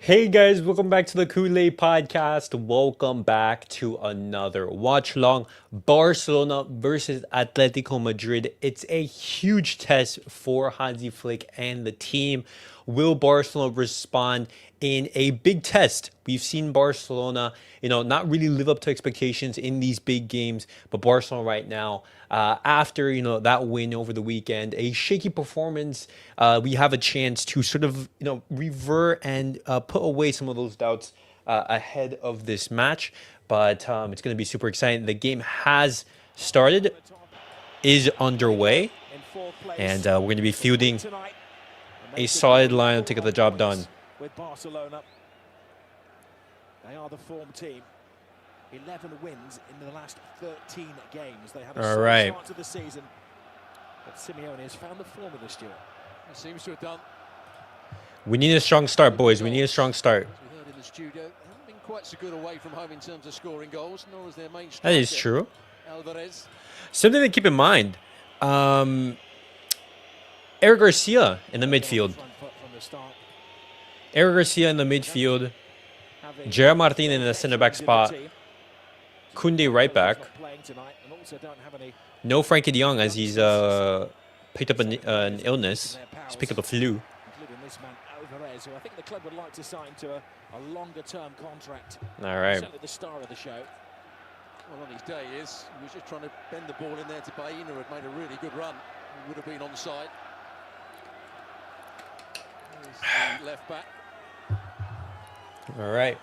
Hey guys, welcome back to the CulePodcast. Welcome back to another watch long. Barcelona versus Atlético Madrid. It's a huge test for Hansi Flick and the team. Will Barcelona respond in a big test? We've seen Barcelona, not really live up to expectations in these big games, but Barcelona right now, after that win over the weekend, a shaky performance, we have a chance to sort of revert and put away some of those doubts ahead of this match. But it's going to be super exciting. The game has started, is underway, and we're going to be fielding a solid lineup to get the job done. With Barcelona, they are the form team. 11 wins in the last 13 games. They have a solid start to the season, but Simeone has found the formula, Stuart. It seems to have done. We need a strong start, boys. We need a strong start. As we heard in the studio, they haven't been quite so good away from home in terms of scoring goals, nor is their main striker. That is true. Alvarez. Something to keep in mind. Eric Garcia in the midfield. Eric Garcia in the midfield. Gerard Martín in the center-back spot. Kounde right back. No Frankie de Jong as he's picked up an illness. He's picked up a flu. Who I think the club would like to sign to a longer-term contract. All right. Certainly the star of the show. Well, on his day, he was just trying to bend the ball in there to Baena, who had made a really good run. He would have been onside. There's the left back. All right.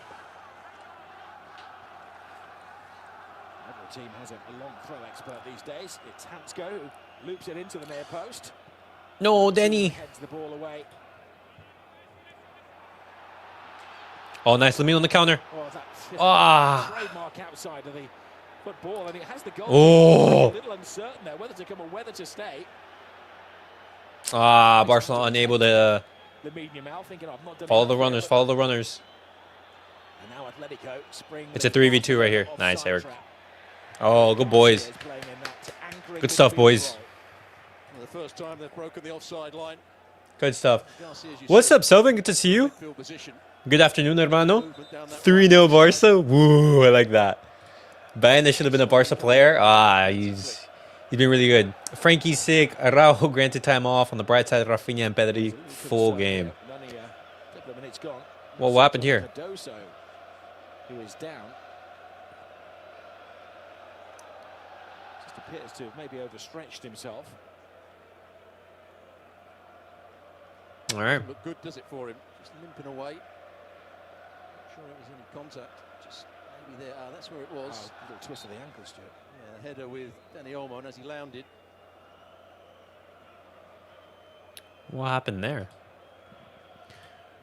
Every team has a long throw expert these days. It's Hansko who loops it into the near post. No, Danny. Heads the ball away. Oh, nice. Lamine on the counter. Trademark outside of the football, and it has the goal. Oh. A little uncertain there, whether to come or whether to stay. Barcelona unable to Yamal thinking, I've not done follow the runners. Follow the runners. And now Atlético spring. It's a 3v2 right here. Nice, Eric. Oh, good boys. Good stuff, boys. Well, the first time they've broken the offside line. Good stuff. What's up, Selvin? Good to see you. Good afternoon, hermano. 3-0 Barca. Woo, I like that. Baena should have been a Barca player. He's been really good. Frankie's sick. Araujo granted time off. On the bright side, Raphinha and Pedri full game. Well, what happened here? Who is down. Just appears to have maybe overstretched himself. All right. Look good, does it for him? Just limping away. Not sure it was any contact. Just maybe there. That's where it was. A little twist of the ankle, Stuart. Yeah, the header with Danny Olmo, and as he landed. What happened there?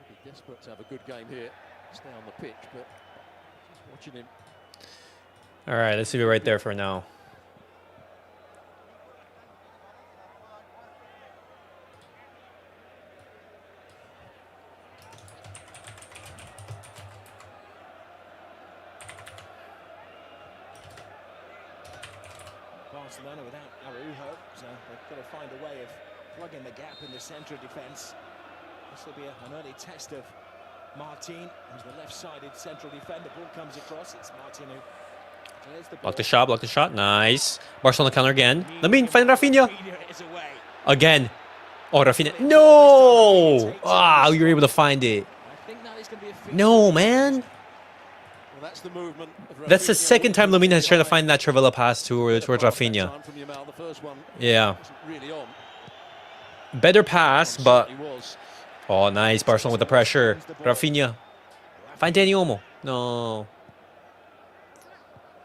He'd be desperate to have a good game here. Stay on the pitch, but just watching him. All right, let's leave it right there for now. Barcelona without Araujo, so they've got to find a way of plugging the gap in the central defence. This will be an early test of Martín, who's the left-sided central defender. Ball comes across. It's Martín who clears the ball. Block the shot. Nice. Barcelona counter again. Lamine, find Raphinha. Again. Oh, Raphinha. No! You were able to find it. No, man. Well, that's the movement. That's the second time Lamine has tried to find that Trivela pass towards Raphinha. Yeah. Better pass, but... Oh, nice. Barcelona with the pressure. Raphinha. Find Danny Olmo. No.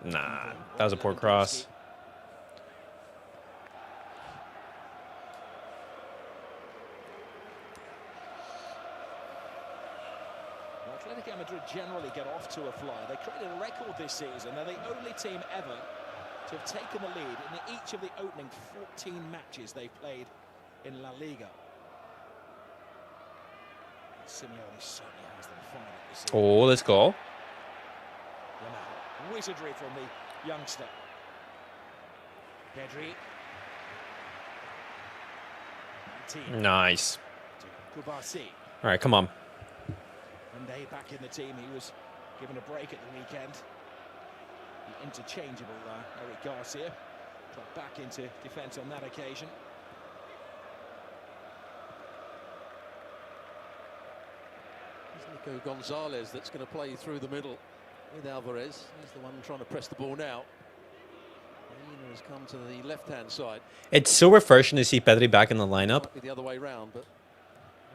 Nah, that was a poor cross. Atlético Madrid generally get off to a flyer. They created a record this season. They're the only team ever to have taken the lead in each of the opening 14 matches they played in La Liga. Simeone certainly has them firing this season. Oh, let's go. Yamal, wizardry from the youngster. Pedri. Nice. Cubarsí. All right, come on. Kounde back in the team. He was given a break at the weekend. The interchangeable Eric Garcia dropped back into defence on that occasion. It's Nico Gonzalez that's going to play through the middle with Alvarez. He's the one trying to press the ball now. Alineació has come to the left-hand side. It's so refreshing to see Pedri back in the lineup. Might be the other way round, but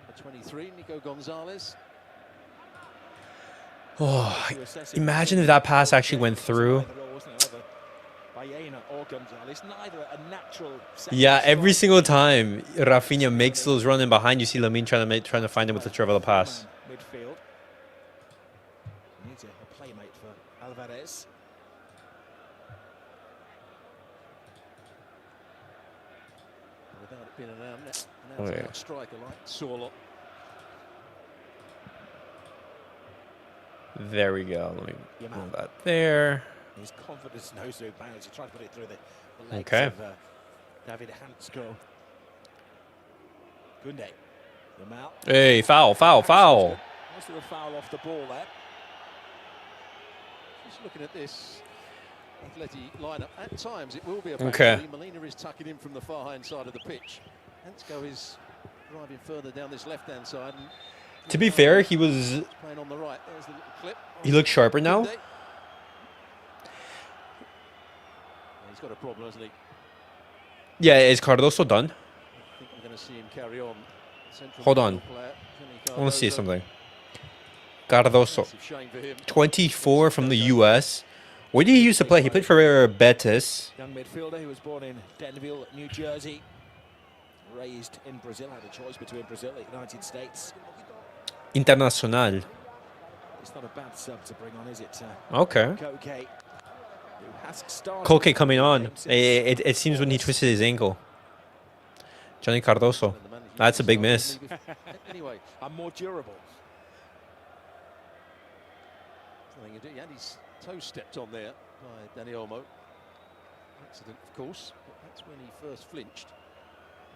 number 23, Nico Gonzalez. Oh, imagine if that pass actually went through. Yeah, every single time Raphinha makes those running behind, you see Lamine trying to find him with the traveler pass. Midfield. Needs a playmate for Alvarez. Without it being an out striker like Sorlot. There we go. Let me move that there. His confidence knows through bounds. He tried to put it through the legs Okay. of David Hansko. Kounde. Yamal. Hey, foul. Was there a foul off the ball there? Just looking at this Atleti lineup, at times it will be a Okay. penalty. Molina is tucking in from the far-hand side of the pitch. Hansko is driving further down this left-hand side. And To be fair, he was. playing on the right. There's the little clip. He looks sharper now. Kounde. He's got a problem, hasn't he? Yeah, is Cardoso done? I think we're going to see him carry on. Central Hold on. player, I want to see something. Cardoso, Massive shame for him. 24 from the U.S. Where did he used to play? He played for Betis. Young midfielder who was born in Denville, New Jersey. Raised in Brazil, had a choice between Brazil and the United States. Internacional. It's not a bad sub to bring on, is it? Okay. Kochen, who has started Kochen coming on. the game since- It seems when he twisted his ankle. Johnny Cardoso. That's a big miss. Anyway, and more durable. nothing to do. He had his toe stepped on there by Dani Olmo. Accident, of course, but that's when he first flinched.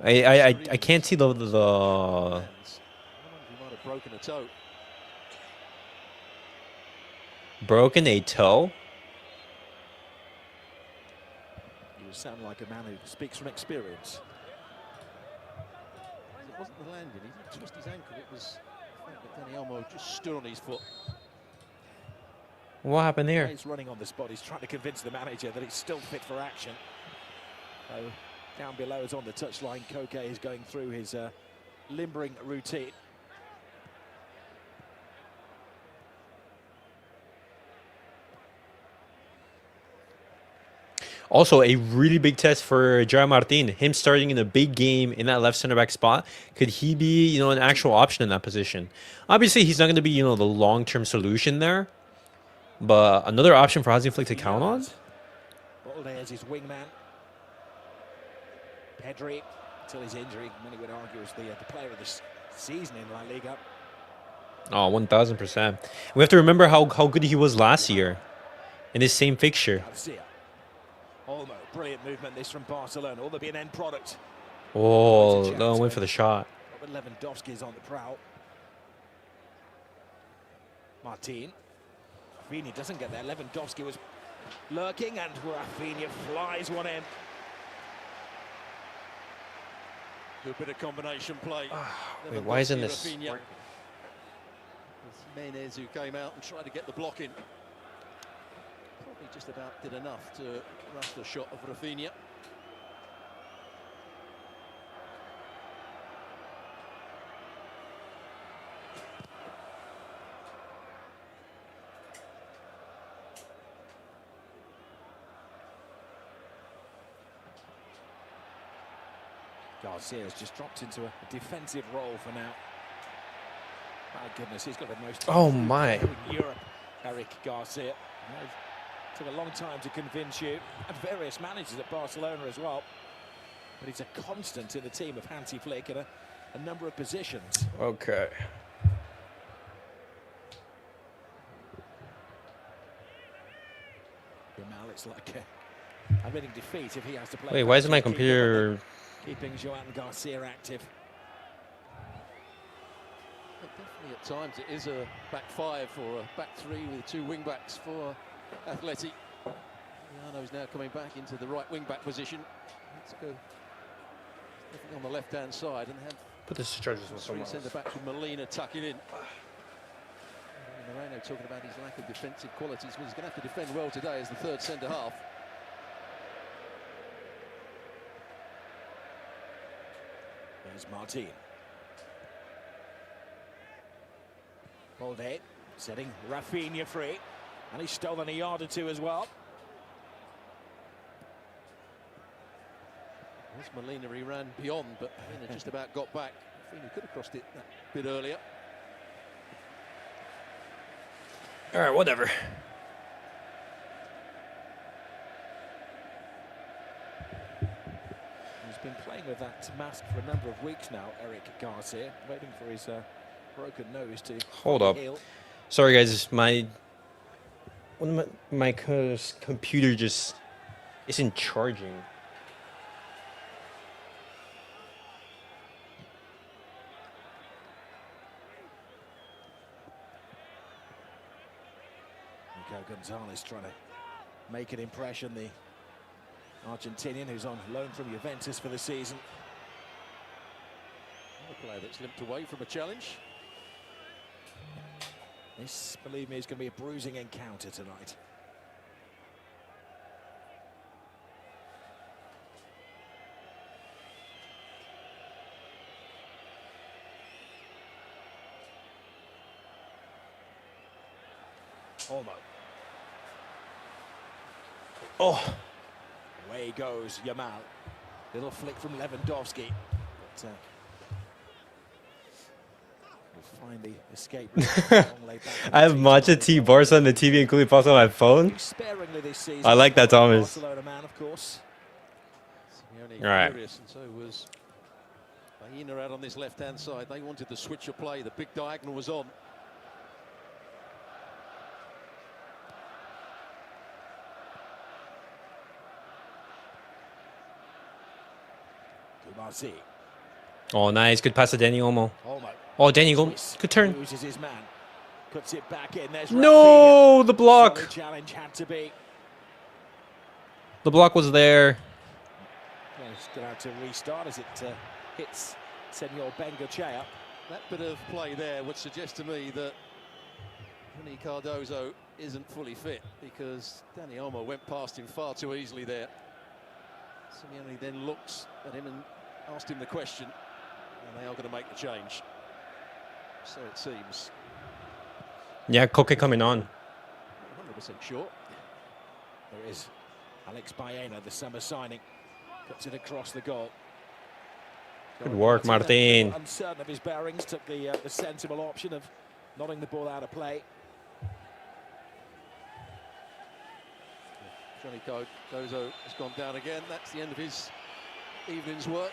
I can't see the I wonder if he might have broken a toe. broken a toe. You sound like a man who speaks from experience. It wasn't the landing, he didn't twist his ankle, it was the fact that Dani Olmo just stood on his foot. What happened there? He's running on the spot. He's trying to convince the manager that he's still fit for action. So down below is on the touchline. Kochen is going through his limbering routine. Also, a really big test for Gerard Martín. Him starting in a big game in that left center back spot. Could he be, an actual option in that position? Obviously, he's not going to be, the long-term solution there. But another option for Hansi Flick to count on? Balde as his wingman. Pedri, until his injury, many would argue is the player of the season in La Liga. Oh, 1,000%. We have to remember how good he was last year in this same fixture. Garcia. Olmo, brilliant movement this from Barcelona. Will there be an end product? Oh, no, went for the shot. But Lewandowski is on the prowl. Martín. Raphinha doesn't get there. Lewandowski was lurking and Raphinha flies one in. Good bit of combination play. Wait, why isn't this? Raphinha. It's Menez who came out and tried to get the block in. Probably just about did enough to rush the shot of Raphinha. Garcia has just dropped into a defensive role for now. My goodness, he's got the most. Oh, my. In Europe, Eric Garcia. Took a long time to convince you, and various managers at Barcelona as well. But he's a constant in the team of Hansi Flick in a number of positions. Okay. Yamal, it's like admitting defeat if he has to play. Wait, why isn't my computer... Keeping Joan Garcia active. Definitely at times it is a back five or a back three with two wing backs for Athletic. Is now coming back into the right wing back position. Let's go definitely on the left hand side and have Put the charges on three someone else. centre backs with Molina tucking in. Moreno talking about his lack of defensive qualities, but he's going to have to defend well today as the third centre half. There's Martín. Balde setting Raphinha free, and he's stolen a yard or two as well. As Molina, he ran beyond, but Molina just about got back. Raphinha could have crossed it that bit earlier. All right, whatever. He's been playing with that mask for a number of weeks now, Eric Garcia, waiting for his broken nose to Hold up. heal. Sorry, guys. My computer just isn't charging. Gonzalez trying to make an impression, the Argentinian who's on loan from Juventus for the season. A player that's limped away from a challenge. This, believe me, is going to be a bruising encounter tonight. Olmo. Oh, Away goes Yamal. Little flick from Lewandowski. But, will find the escape. I have Matcha Tea Barça on the TV and CulePodcast on my phone. Sparingly this season. I like that, Thomas. Barcelona man, of course. Simeone Right. furious, and so was Bahina out on this left-hand side. They wanted the switch of play. The big diagonal was on. Kubarsí. Oh, nice. Good pass to Danny Olmo. Olmo. Oh, Danny, go. Good turn. Loses his man. Puts it back in. There's No, the Raphinha. block. Solid challenge had to be. The block was there. Yeah, it's going to have to restart as it hits Senor Bengochea. That bit of play there would suggest to me that Johnny Cardozo isn't fully fit, because Danny Olmo went past him far too easily there. Simeone then looks at him and asked him the question, and they are going to make the change. So it seems. Yeah, Kochen coming on. 100% sure. There is Alex Baena, the summer signing. Puts it across the goal. Good work, Martín. Uncertain of his bearings, took the sensible option of nodding the ball out of play. Johnny Cardozo has gone down again. That's the end of his evening's work.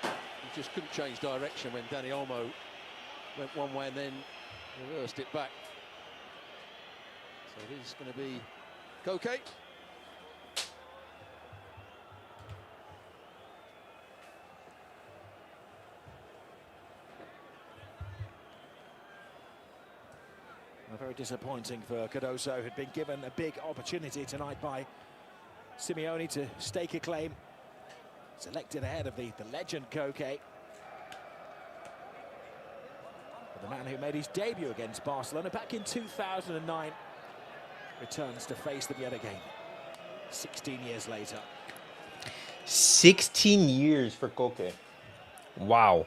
He just couldn't change direction when Danny Olmo went one way and then reversed it back. So it is going to be Kochen. Very disappointing for Cardozo, who'd been given a big opportunity tonight by Simeone to stake a claim. Selected ahead of the legend Kochen. The man who made his debut against Barcelona back in 2009 returns to face them yet again, 16 years later. 16 years for Kochen. Wow.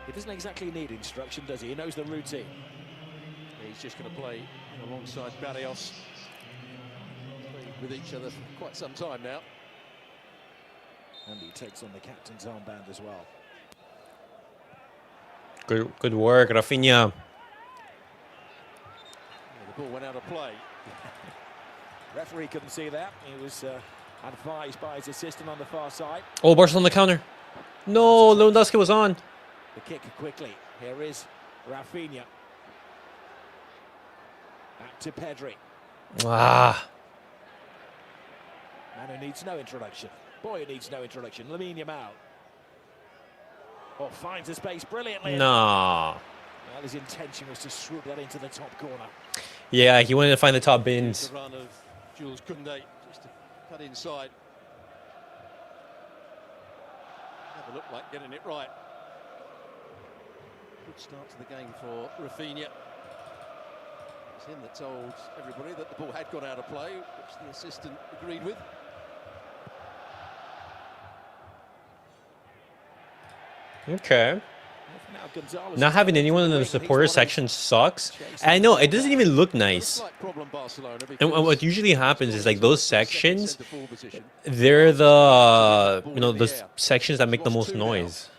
He doesn't exactly need instruction, does he? He knows the routine. He's just going to play alongside Barrios. Played with each other for quite some time now. And he takes on the captain's armband as well. Good work, Raphinha. Yeah, the ball went out of play. Referee couldn't see that. He was advised by his assistant on the far side. Oh, Barcelona on the counter. No, Lewandowski was on. The kick quickly. Here is Raphinha. Back to Pedri. Ah. Man who needs no introduction. Boy who needs no introduction. Lamine Yamal. Oh, finds the space brilliantly. Nah. Well, his intention was to swoop that into the top corner. Yeah, he wanted to find the top bins. The run of Jules Kounde just to cut inside. Never looked like getting it right. Good start to the game for Raphinha. It's him that told everybody that the ball had gone out of play, which the assistant agreed with. Okay. Not having anyone in the supporter section sucks. And I know, it doesn't even look nice. And what usually happens is like those sections, they're the, the sections that make the most noise.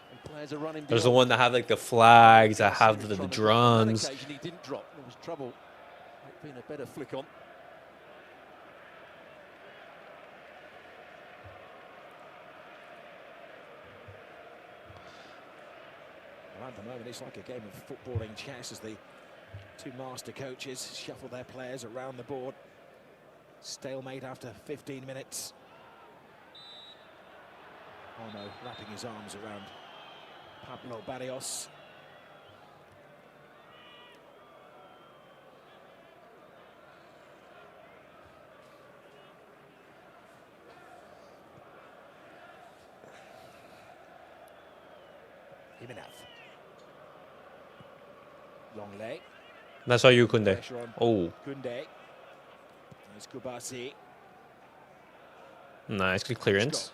There's the one that have like the flags, that have the drums. He didn't drop. There was trouble. Been a better flick on. At the moment, it's like a game of footballing chess as the two master coaches shuffle their players around the board. Stalemate after 15 minutes. Olmo wrapping his arms around Pablo Barrios. Long leg. That's all you, Kounde. Oh. Kounde. There's Cubarsí. Nice, good clearance.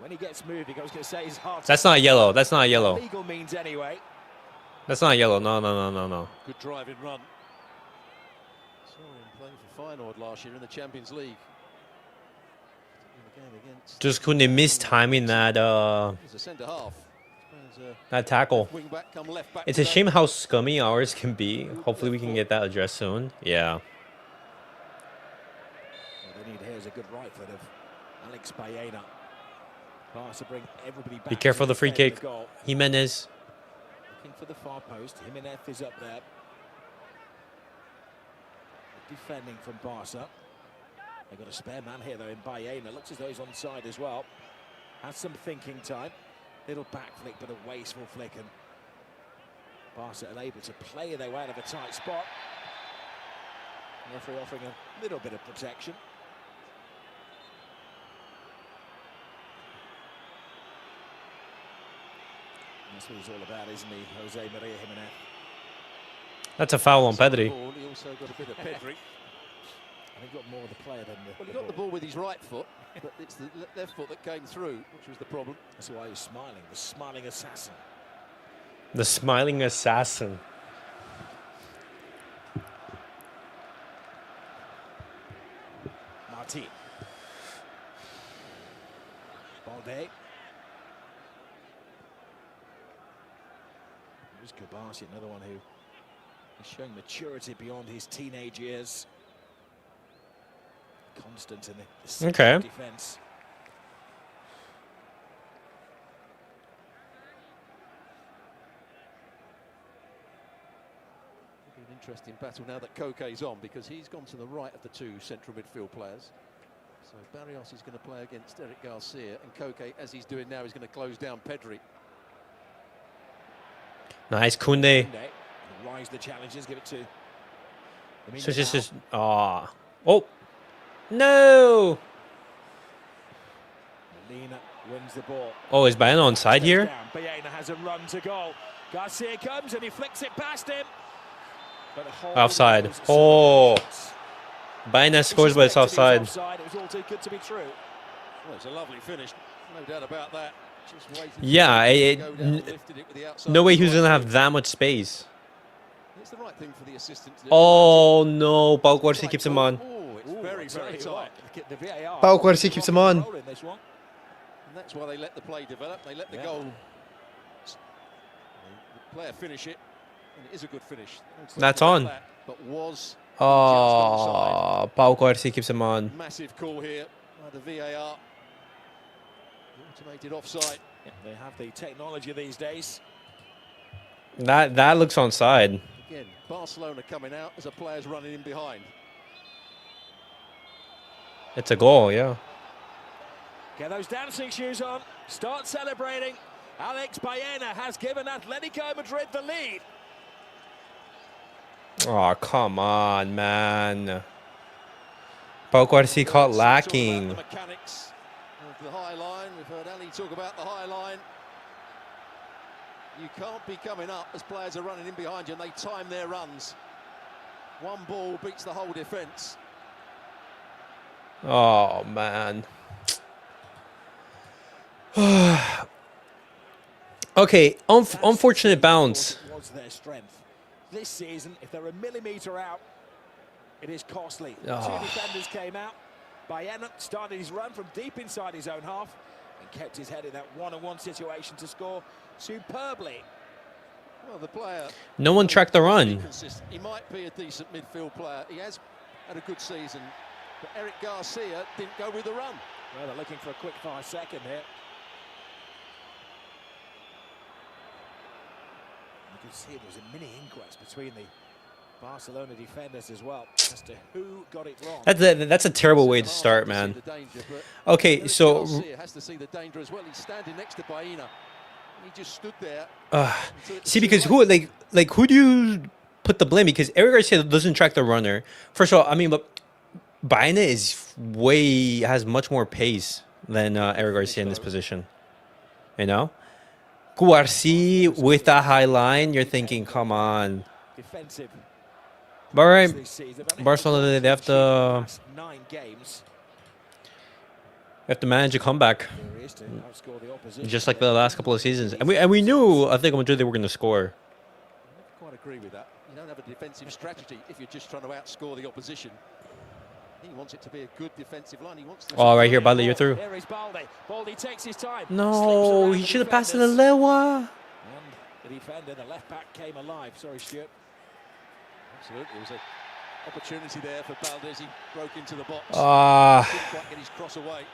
When he gets moving, I was going to say his heart. That's not yellow. That's not yellow. Legal means anyway. That's not yellow. No. Good driving run. Saw him playing for Feyenoord last year in the Champions League. Just Kounde mistiming that He's a centre half. that tackle. Wing back, come left back. It's a shame how scummy ours can be. Hopefully we can get that addressed soon. Yeah. What they need here is a good right foot of Alex Baena. Barça bring everybody back. Be careful of the free kick. Jimenez. Looking for the far post. Jimenez is up there. Defending from Barça. They've got a spare man here though in Baena. Looks as though he's onside as well. Has some thinking time. Little back flick, but a wasteful flick, and Barça unable to play their way out of a tight spot. The referee offering a little bit of protection. That's what he's all about, isn't he, Jose Maria Jimenez? That's a foul on Pedri. He also got a bit of Pedri. And he got more of the player than the. Well, he got the ball with his right foot, but it's the left foot that came through, which was the problem. That's why he's smiling, the smiling assassin. The smiling assassin. Martín. Balde. Here's Cubarsí, another one who is showing maturity beyond his teenage years. Constant in the defense. It'll be an interesting battle now that Koche's on, because he's gone to the right of the two central midfield players. So Barrios is going to play against Eric Garcia, and Koche, as he's doing now, is going to close down Pedri. Nice, Kounde. Rise the challenges, give it to. So just oh. No! Molina wins the ball. Oh, is Baena on side here? Baena has a run to goal. Garcia comes and he flicks it past him. Offside. Oh. Baena scores, but it's offside. It was all too good to be true. Well, it's a lovely finish, no doubt about that. Just waited. Yeah, no way he was going to have that much space. It's the right thing for the assistant to do. Oh, no. Cubarsí keeps him on. Very tight. Cubarsí keeps him on. And that's why they let the play develop. They let the goal, the player finish it, and it is a good finish. That's on. But was Cubarsí keeps him on. Massive call here by the VAR. The automated offside. Yeah, they have the technology these days. That looks onside. Again, Barcelona coming out as a player's running in behind. It's a goal, yeah. Get those dancing shoes on. Start celebrating. Alex Baena has given Atlético Madrid the lead. Oh, come on, man. Cubarsí caught lacking. The mechanics of the high line. We've heard Ali talk about the high line. You can't be coming up as players are running in behind you and they time their runs. One ball beats the whole defence. Oh, man. Okay, unfortunate bounce. Was their strength. This season, if they're a millimetre out, it is costly. Oh. Two defenders came out. Baena started his run from deep inside his own half and kept his head in that one-on-one situation to score superbly. Well, the player... No one tracked the run. He might be a decent midfield player. He has had a good season. But Eric Garcia didn't go with the run. Well, they're looking for a quick 5-second here. You can see there was a mini inquest between the Barcelona defenders as well as to who got it wrong. That's a terrible way to start, man. Okay, so has to see the danger as well. He's standing next to Baena. He just stood there. see, because who who do you put the blame? Because Eric Garcia doesn't track the runner. First of all, I mean, but Baena has much more pace than Eric Garcia in this position. You know, Cubarsí with that high line, you're thinking, come on. Defensive. But all right, Barcelona, they have to manage a comeback, just like the last couple of seasons. And we knew, I think, Madrid they were going to score. I quite agree with that. You don't have a defensive strategy if you're just trying to outscore the opposition. He wants it to be a good defensive line. He wants to right here, Balde, you're through. Here is Balde. Balde takes his time. No, he should have passed it to Lewa. And the defender, the left back, came alive. Sorry, Stuart. Absolutely. There was an opportunity there for Balde as he broke into the box. Didn't quite get his cross away.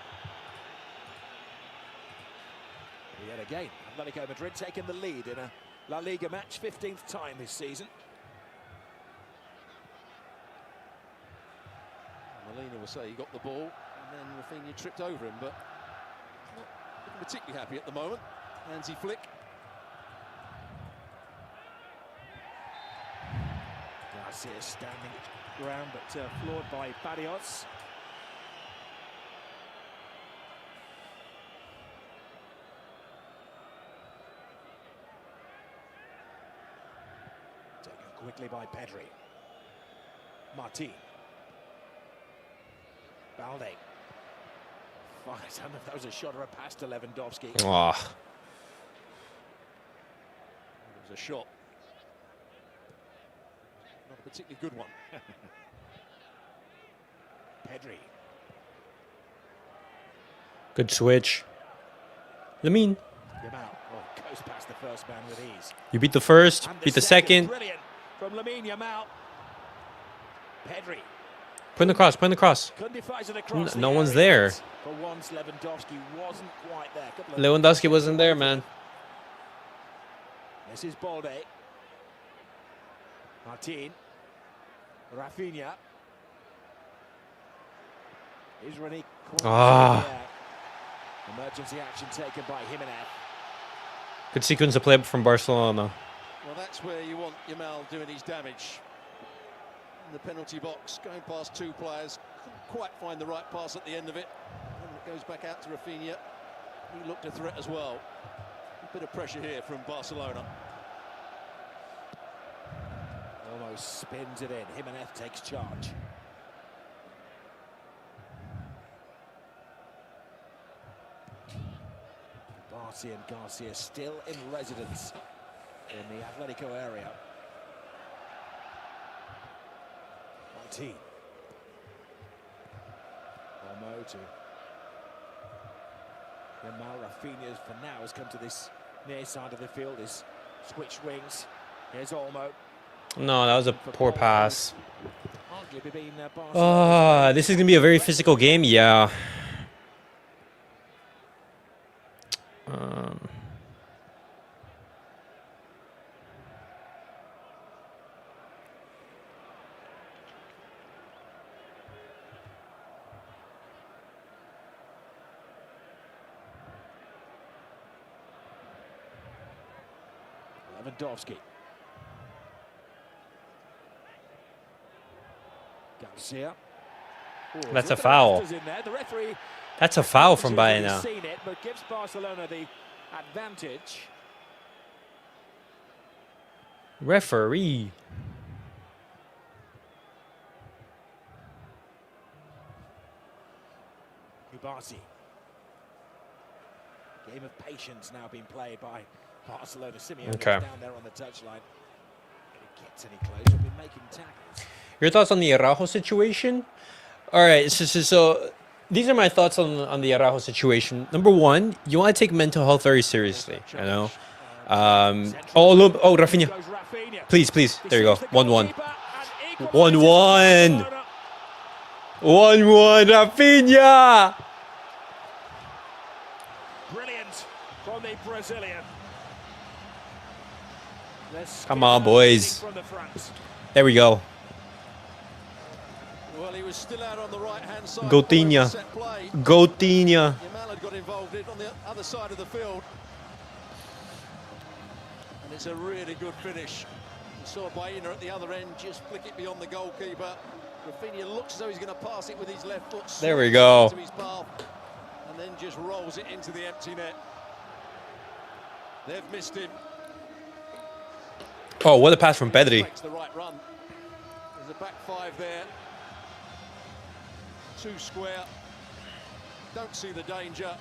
Yet again, Atlético Madrid taking the lead in a La Liga match, 15th time this season. Molina will say he got the ball, and then Raphinha tripped over him, but not looking particularly happy at the moment. Handsy flick. Garcia standing ground, but floored by Barrios. Taken quickly by Pedri. Martín. Balde. I don't know if that was a shot or a pass to Lewandowski. It Oh, was a shot. Not a particularly good one. Pedri. good switch. Lamine, Yamal. Oh, goes past the first man with ease. you beat the first, And beat the second. Brilliant from Lamine Yamal. Pedri. Put in the cross, put in the cross. Kounde fires it across No the one's area. there. For once, Lewandowski wasn't quite there. Lewandowski wasn't there, man. This is Balde. Martín. Raphinha. Is Roony. Emergency action taken by Jimenez. Good sequence of play from Barcelona. Well, that's where you want Yamal doing his damage. In the penalty box, going past two players, couldn't quite find the right pass at the end of it. And it goes back out to Raphinha. He looked a threat as well. A bit of pressure here from Barcelona. Almost spins it in. Jimenez takes charge. Barça and Garcia still in residence in the Atlético area. Martín. Olmo to Yamal. Raphinha for now has come to this near side of the field. His switch wings. Here's Olmo. No, that was a poor pass. Arguably been Barcelona. This is going to be a very physical game, yeah. Lewandowski. Garcia. That's a foul. That's a foul from Bayern. Seen it, but gives Barcelona the advantage. Referee. Cubarsí. Game of patience now being played by Barcelona. Simeone down there on the touchline. If it gets any closer, we'll be making tackles. Your thoughts on the Araujo situation? All right, so these are my thoughts on the Araujo situation. Number one, you want to take mental health very seriously. You know. Raphinha. Please. There you go. 1-1. 1-1. 1-1. Raphinha. Brilliant from the Brazilian. Come on, boys. There we go. Well, he was still out on the right-hand side. Gotinha. Yamal had got involved on the other side of the field. And it's a really good finish. You saw Baena at the other end just flick it beyond the goalkeeper. Raphinha looks as though he's going to pass it with his left foot. There we go. To his path, and then just rolls it into the empty net. They've missed him. Oh, what a pass from Pedri. Makes the right run. There's a back five there. Two square. Don't see the danger.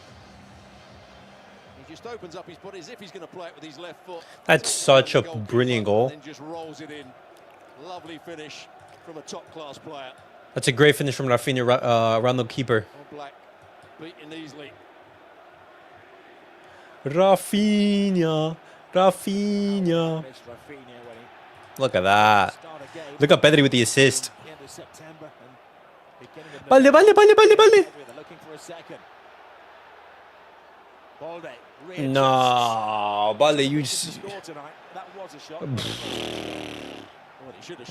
He just opens up his body as if he's going to play it with his left foot. That's such a brilliant goal. And then just rolls it in. Lovely finish from a top-class player. That's a great finish from Raphinha around the keeper. Black beaten easily. Raphinha. Look at that. Look at Pedri with the assist. Balde. No, Balde, you just...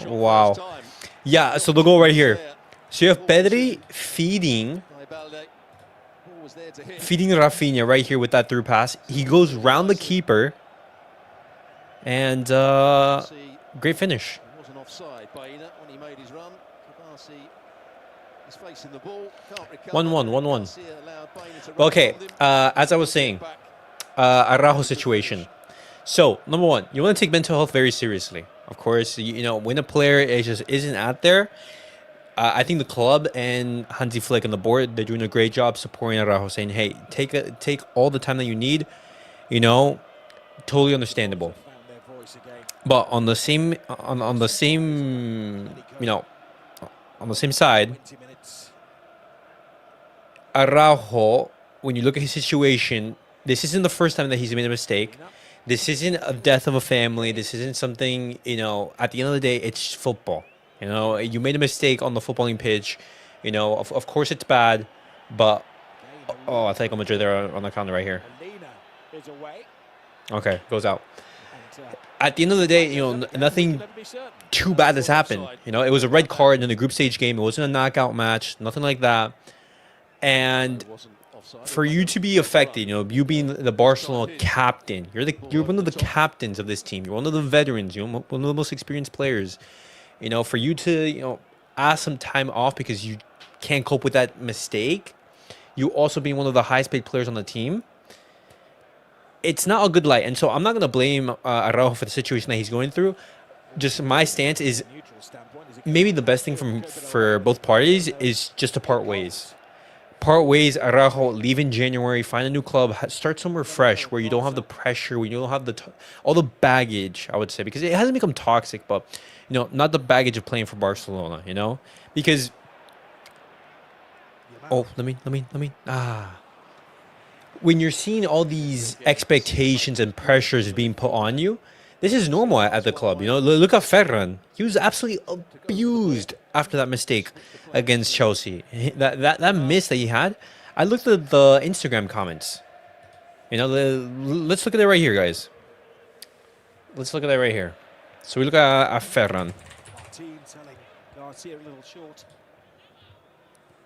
Wow. Yeah, so the goal right here. So you have Pedri feeding Raphinha right here with that through pass. He goes round the keeper. And great finish. 1-1. Okay, as I was saying, Araujo situation. So, number one, you want to take mental health very seriously. Of course, you know, when a player isn't out there, I think the club and Hansi Flick and the board, they're doing a great job supporting Araujo, saying, hey, take all the time that you need, you know, totally understandable. But on the same side, Araujo, when you look at his situation, this isn't the first time that he's made a mistake. This isn't a death of a family. This isn't something, you know, at the end of the day, it's football. You know, you made a mistake on the footballing pitch. You know, of course it's bad, but... Oh, Atlético Madrid there on the counter right here. Okay, goes out. At the end of the day, you know, nothing too bad has happened. You know, it was a red card in the group stage game. It wasn't a knockout match, nothing like that. And for you to be affected, you know, you being the Barcelona captain, you're one of the captains of this team. You're one of the veterans. You're one of the most experienced players. You know, for you to, you know, ask some time off because you can't cope with that mistake, you also being one of the highest paid players on the team, it's not a good light. And so I'm not going to blame Araujo for the situation that he's going through. Just my stance is maybe the best thing for both parties is just to part ways. Part ways, Araujo, leave in January, find a new club, start somewhere fresh where you don't have the pressure, where you don't have all the baggage, I would say, because it hasn't become toxic, but, you know, not the baggage of playing for Barcelona, you know, because, when you're seeing all these expectations and pressures being put on you, this is normal at the club. You know, look at Ferran. He was absolutely abused after that mistake against Chelsea. That miss that he had. I looked at the Instagram comments. You know, let's look at it right here, guys. Let's look at that right here. So we look at Ferran. Martín telling Garcia a little short.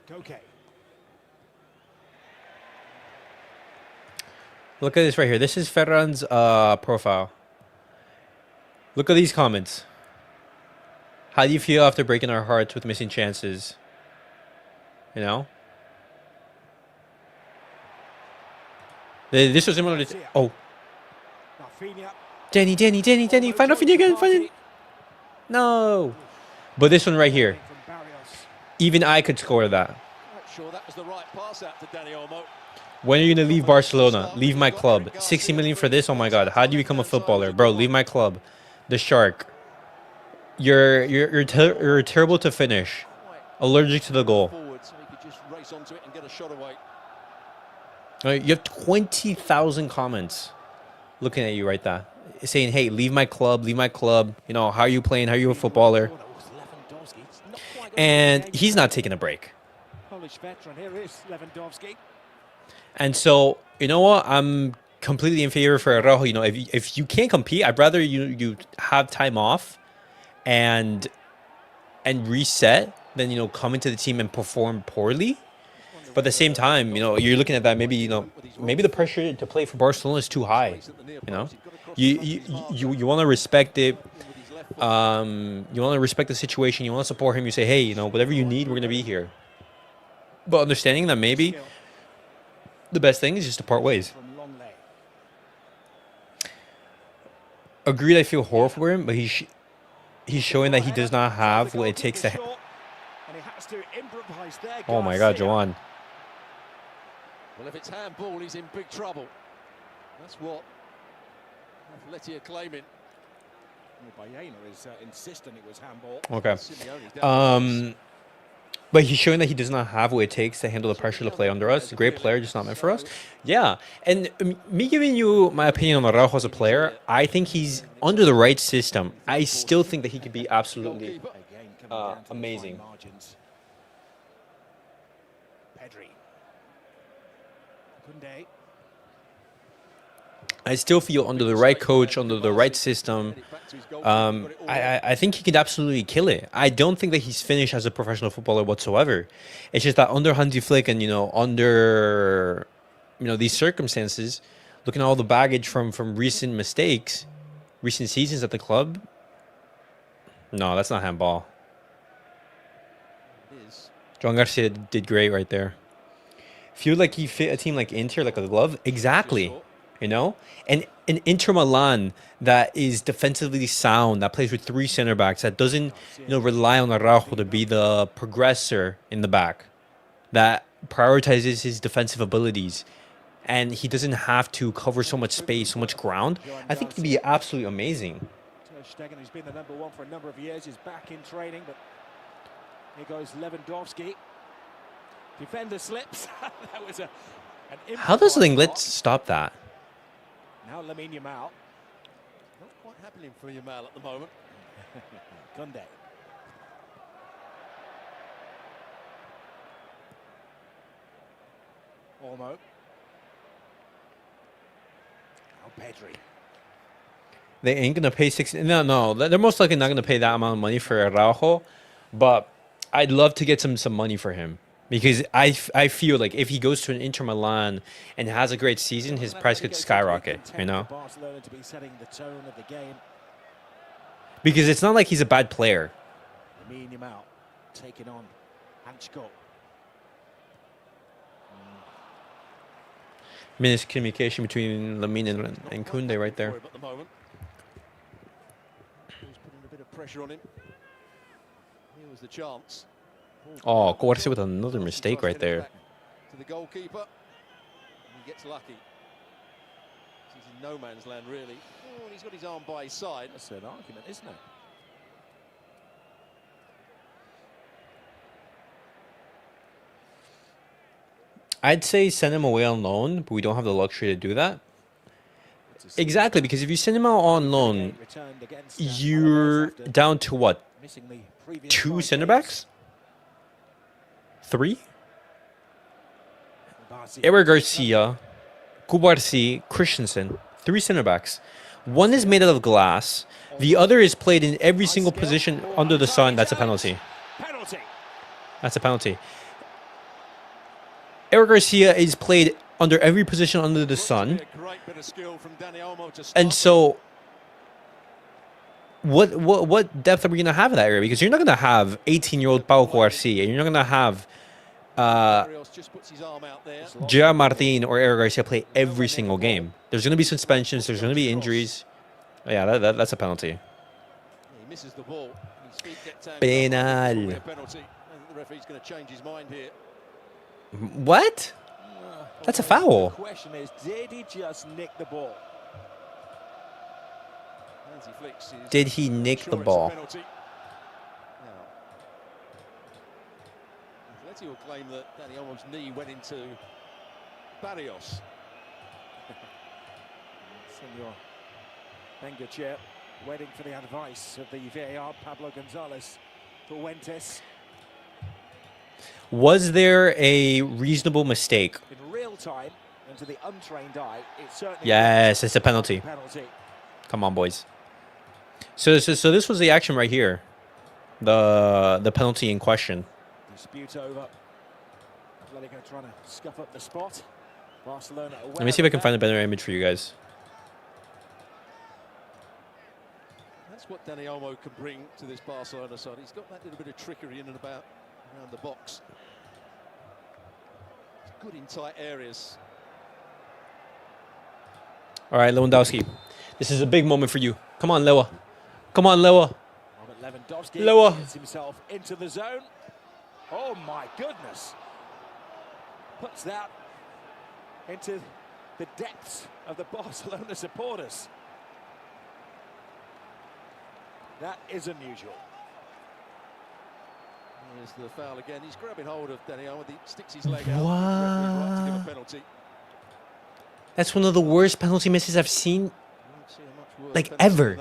Kochen. Look at this right here. This is Ferran's profile. Look at these comments. How do you feel after breaking our hearts with missing chances? You know? This was similar to... Oh. Raphinha. Danny. Find Raphinha again. Find it. No. But this one right here. Even I could score that. Sure that was the right pass out to Dani Olmo. When are you going to leave Barcelona? Leave my club. 60 million for this? Oh my God. How do you become a footballer? Bro, leave my club. The Shark. You're terrible to finish. Allergic to the goal. You have 20,000 comments looking at you right there. Saying, hey, leave my club. You know, how are you playing? How are you a footballer? And he's not taking a break. Polish veteran, here is Lewandowski. And so, you know what? I'm completely in favor for Araujo. You know, if you can't compete, I'd rather you have time off and reset than, you know, come into the team and perform poorly. But at the same time, you know, you're looking at that, maybe, you know, maybe the pressure to play for Barcelona is too high. You know, you want to respect it. You want to respect the situation. You want to support him. You say, hey, you know, whatever you need, we're going to be here. But understanding that maybe the best thing is just to part ways. Agreed, I feel horrible for him, but he's showing that he does not have what it takes to... Oh my God, Joan. Well, if it's handball, he's in big trouble. That's what Atleti are claiming. Bayena is insistent it was handball. Okay. But he's showing that he does not have what it takes to handle the pressure to play under us. Great player, just not meant for us. Yeah, and me giving you my opinion on Araujo as a player, I think he's under the right system. I still think that he could be absolutely amazing. Pedri. Kounde. I still feel under the right coach, under the right system, I think he could absolutely kill it. I don't think that he's finished as a professional footballer whatsoever. It's just that under Hansi Flick and, you know, under, you know, these circumstances, looking at all the baggage from recent mistakes, recent seasons at the club, no, that's not handball. Joan Garcia did great right there. Feel like he fit a team like Inter like a glove? Exactly. You know, and an Inter Milan that is defensively sound, that plays with 3 center backs, that doesn't, you know, rely on Araujo to be the progressor in the back, that prioritizes his defensive abilities, and he doesn't have to cover so much space, so much ground. I think he'd be absolutely amazing. Szczęsny, who's been the #1 for a number of years, is back in training, but here goes Lewandowski. Defender slips. That was How does Linglet stop that? Now Lamine Yamal. Not quite happening for Yamal at the moment. Kounde. Olmo. Now Pedri. They ain't going to pay 60... No. They're most likely not going to pay that amount of money for Araujo. But I'd love to get some money for him. Because I feel like if he goes to an Inter Milan and has a great season, his price could skyrocket, you know? Because it's not like he's a bad player. Taking on Miscommunication between Lamine and Kounde right there. He's putting a bit of pressure on him. Here was the chance. Oh, Cubarsí with another mistake right there. To the goalkeeper. He gets lucky. He's in no man's land, really. Oh, and he's got his arm by his side. That's an argument, isn't it? I'd say send him away on loan, but we don't have the luxury to do that. Exactly, because if you send him out on loan, you're down to what? 2 center backs? 3? Garcia, Cubarsí, Christensen. 3 center backs. One is made out of glass. The other is played in every single position under the sun. That's a penalty. That's a penalty. Garcia is played under every position under the sun. And so what depth are we gonna have in that area? Because you're not gonna have 18-year-old Pau Cubarsí, and you're not gonna have Gerard, Martín, or Eric Garcia play every single game. There's gonna be suspensions. There's gonna be injuries. Oh, yeah, that's a penalty. He misses the ball. Penal. The referee's going to change his mind here. What? That's a foul. The question is, did he just nick the ball? Did he nick the ball? Atleti will claim that Dani Olmo's knee went into Barrios. Senor Benga chair, waiting for the advice of the VAR, Pablo Gonzalez, Fuentes. Was there a reasonable mistake? In real time, and to the untrained eye, it certainly. Yes, it's a penalty. Come on, boys. So this was the action right here. The penalty in question. Dispute over. Atletico trying to scuff up the spot. Barcelona. Let me see if I can find a better image for you guys. That's what Dani Olmo can bring to this Barcelona side. He's got that little bit of trickery in and about around the box. He's good in tight areas. All right, Lewandowski. This is a big moment for you. Come on, Lewa. Come on, Lewa. Lewandowski Lewa. gets himself into the zone. Oh my goodness. Puts that into the depths of the Barcelona supporters. That is unusual. Here's the foul again. He's grabbing hold of Dani Olmo. He sticks his leg out. Wow. To give a penalty. That's one of the worst penalty misses I've seen, like, ever.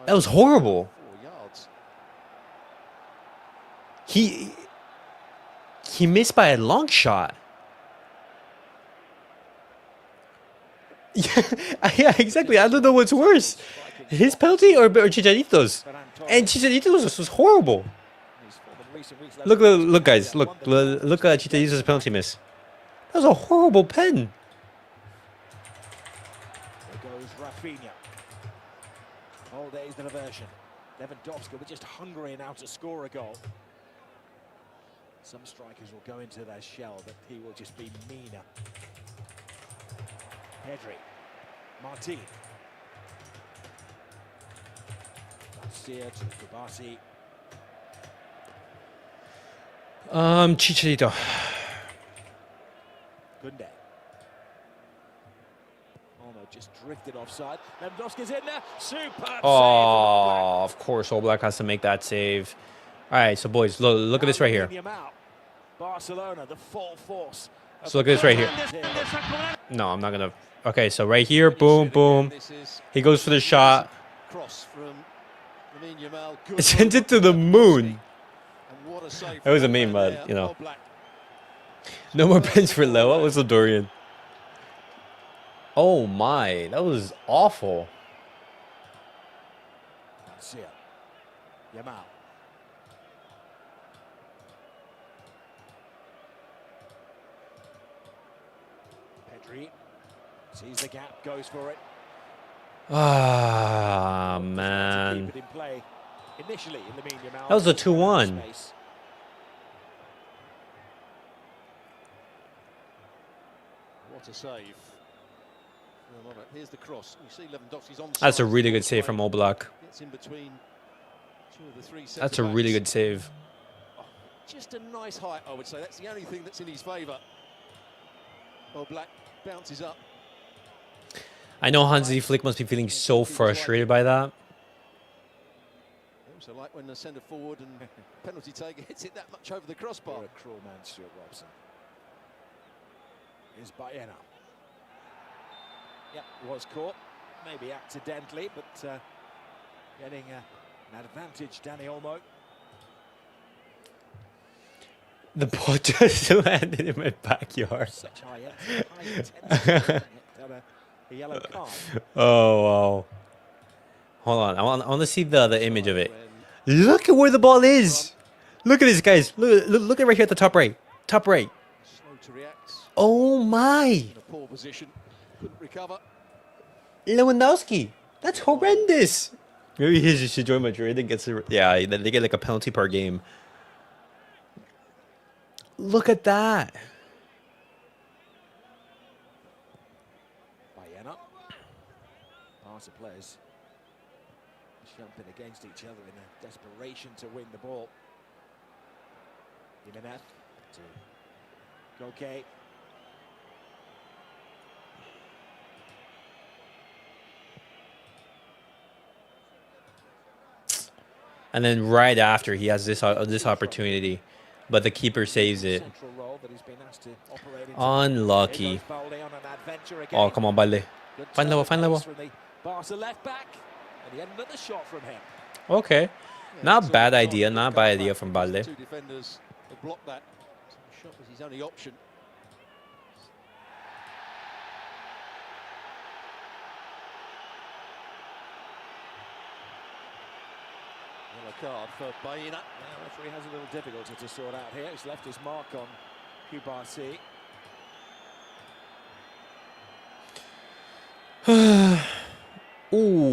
That was horrible. He missed by a long shot. Yeah, exactly. I don't know what's worse, his penalty or Chicharito's. And Chicharito's was horrible. Look, guys. Look at Chicharito's penalty miss. That was a horrible pen. There goes Raphinha. All days the diversion. Lewandowski was just hungry now to score a goal. Some strikers will go into their shell, but he will just be meaner. Pedri. Martín. Garcia to Cubarsí. Chicharito. Kounde. Olmo just drifted offside. Lewandowski's in there. Superb Oh, of course, All Black has to make that save. All right, so boys, look at this right here. Yamal. Barcelona, the full force. So look at this right here. No, I'm not gonna. Okay, so right here, boom, boom. He goes for the shot. Cross from Lamine Yamal. It sent it to the moon. That was a meme, but you know. No more pens for Lewa. What's the Dorian? Oh my, that was awful. Garcia. Yamal. Pedri sees the gap, goes for it. Ah, man. Keep it in play. Initially, Lamine Yamal. That was a 2-1. What a save. Here's the cross. You see Lewandowski's on. That's a really good save from Oblak. Gets in between two of the three That's a really good save. Oh, just a nice height, I would say. That's the only thing that's in his favour. Oblak bounces up. I know Hansi Flick must be feeling so frustrated by that. Also like when the centre forward and penalty taker hits it that much over the crossbar. What a cruel man, Stuart Robson. Is Baena. Yep, was caught, maybe accidentally, but getting an advantage, Dani Olmo. The ball just landed in my backyard. Such high intensity. A yellow card. Oh, wow. Hold on, I want to see the image of it. Look at where the ball is. Look at this, guys. Look at right here at the top right. Top right. Slow to react. Oh, my. In a poor position. Couldn't recover. Lewandowski. That's horrendous. Maybe he should join Madrid and get some, yeah, then they get like a penalty per game. Look at that. Barca players jumping against each other in a desperation to win the ball. Jimenez to Kochen. And then right after he has this opportunity, but the keeper saves it. Unlucky. Oh, come on, Balde. Find level. Barca left back, and he had another shot from him. Okay. Yeah, not bad idea. Not bad idea from Balde. Two defenders have blocked that. So the shot was his only option. Yellow card for Baena. The referee has a little difficulty to sort out here. He's left his mark on Cubarsí. Ooh.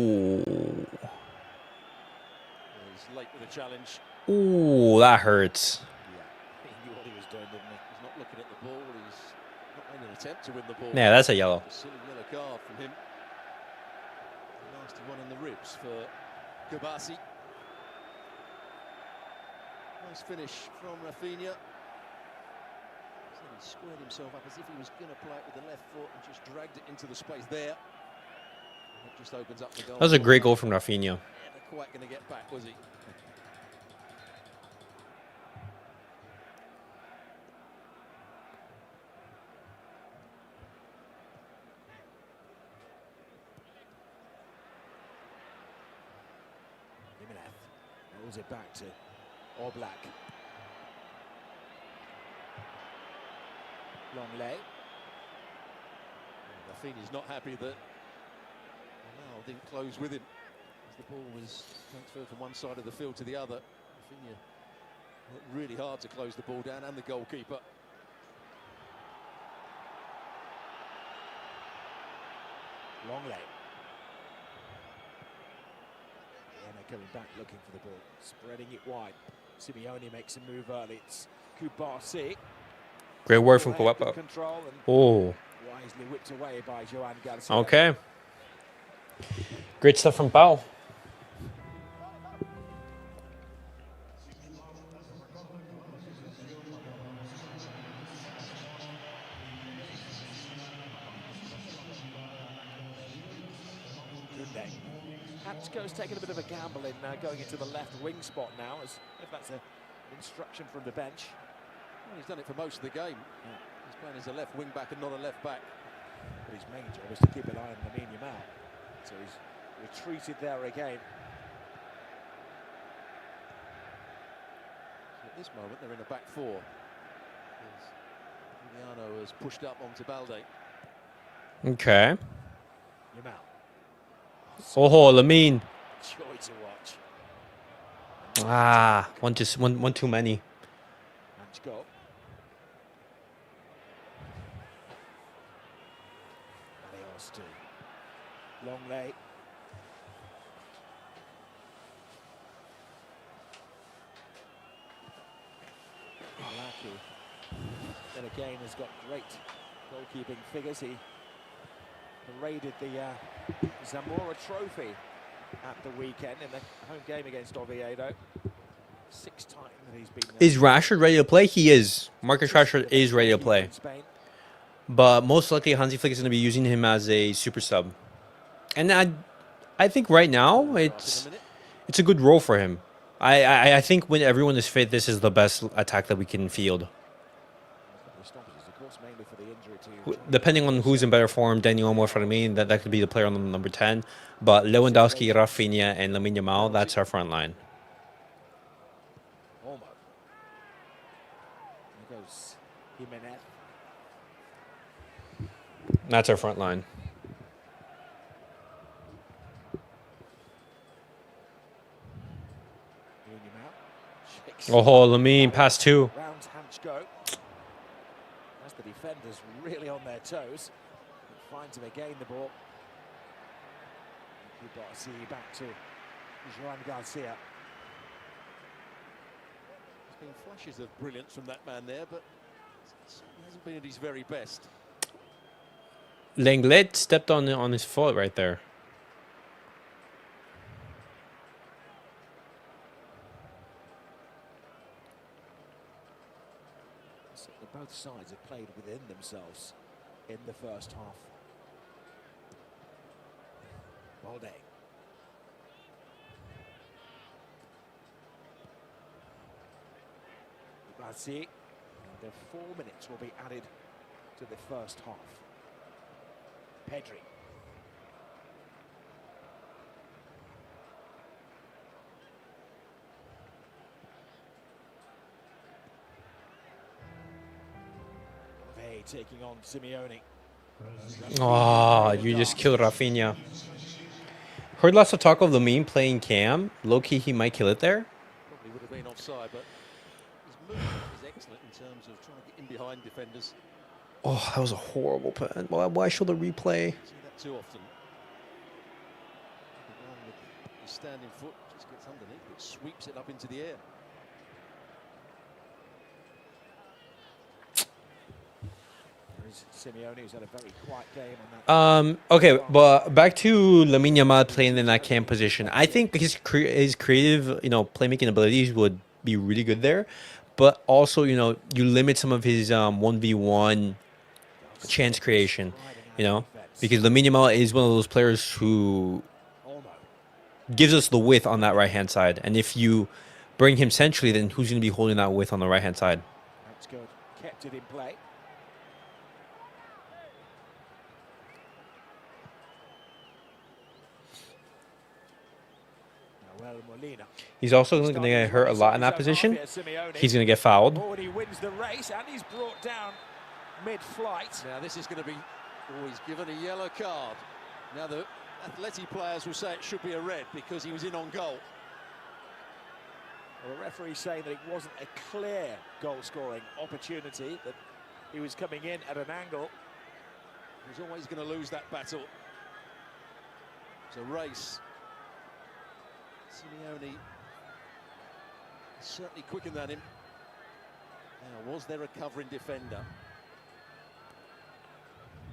He's late with the challenge. Ooh, that hurts. Yeah, he knew what he was doing, didn't he? He's not looking at the ball. He's not making an attempt to win the ball. Yeah, that's a yellow. A silly yellow card from him. A nasty one in the ribs for Kubarsí. Nice finish from Raphinha. He squared himself up as if he was going to play it with the left foot and just dragged it into the space there. And it just opens up the goal. That was a great goal from Raphinha. Never quite going to get back, was he? Jimenez rolls it back to Oblak. Long leg. Raphinha's not happy that Bernal didn't close with him as the ball was transferred from one side of the field to the other. Raphinha worked really hard to close the ball down, and the goalkeeper. Long leg. Coming back looking for the ball, spreading it wide. Simeone makes a move early. It's Cubarsí. Great work from Kuwapa. Oh. Wisely whipped away by Joan Garcia. Okay. Great stuff from Pau. Hatchco's taking a bit of a gamble in going into the left wing spot now, as if that's an instruction from the bench. Well, he's done it for most of the game. Yeah. He's playing as a left wing back and not a left back. But his main job is to keep an eye on Lamine Yamal. So he's retreated there again. So at this moment, they're in a back four. Juliano has pushed up onto Balde. Okay. Yamal. Oh, Lamine. Joy to watch. Ah, one too many. Match go. Long lay. Then again has got great goalkeeping figures. He paraded the Zamora Trophy at the weekend in the home game against Oviedo. 6 times that he's been there. Is Rashford ready to play? He is. Marcus Rashford is ready to play. But most likely Hansi Flick is going to be using him as a super sub. And I think right now it's a good role for him. I think when everyone is fit, this is the best attack that we can field. Depending on who's in better form, Dani Olmo, Ferran, that could be the player on the number 10. But Lewandowski, Raphinha, and Lamine Yamal, that's our front line. Olmo. There goes Jimenez. That's our front line. Oh, Lamine, pass 2. Rounds Hanchko. As the defenders really on their toes. Finds him again, the ball. Cubarsí back to Joan Garcia. There's been flashes of brilliance from that man there, but he hasn't been at his very best. Lenglet stepped on his foot right there. So both sides have played within themselves in the first half. Balde. Kubarsí. And 4 minutes will be added to the first half. Pedri. Taking on Simeone. Oh, you just killed Raphinha. Heard lots of talk of Lamine playing cam. Low-key, he might kill it there. Probably would have been offside, but his movement is excellent in terms of trying to get in behind defenders. Oh, that was a horrible pen. Why show the replay? See that too often. The one with his standing foot just gets underneath it, sweeps it up into the air. Simeone, who's had a very quiet game on that. Okay, but back to Lamine Yamal playing in that cam position. I think his creative, playmaking abilities would be really good there, but also, you limit some of his 1v1 chance creation, because Lamine Yamal is one of those players who gives us the width on that right-hand side, and if you bring him centrally, then who's going to be holding that width on the right-hand side? That's good. Kept it in play. He's also going to get hurt a lot in that position. He's going to get fouled. He wins the race and he's brought down mid-flight. Now this is going to be, he's given a yellow card. Now the Atleti players will say it should be a red because he was in on goal. Well, the referee's saying that it wasn't a clear goal-scoring opportunity, that he was coming in at an angle. He's always going to lose that battle. It's a race. Simeone certainly quicker than him. Now, was there a covering defender?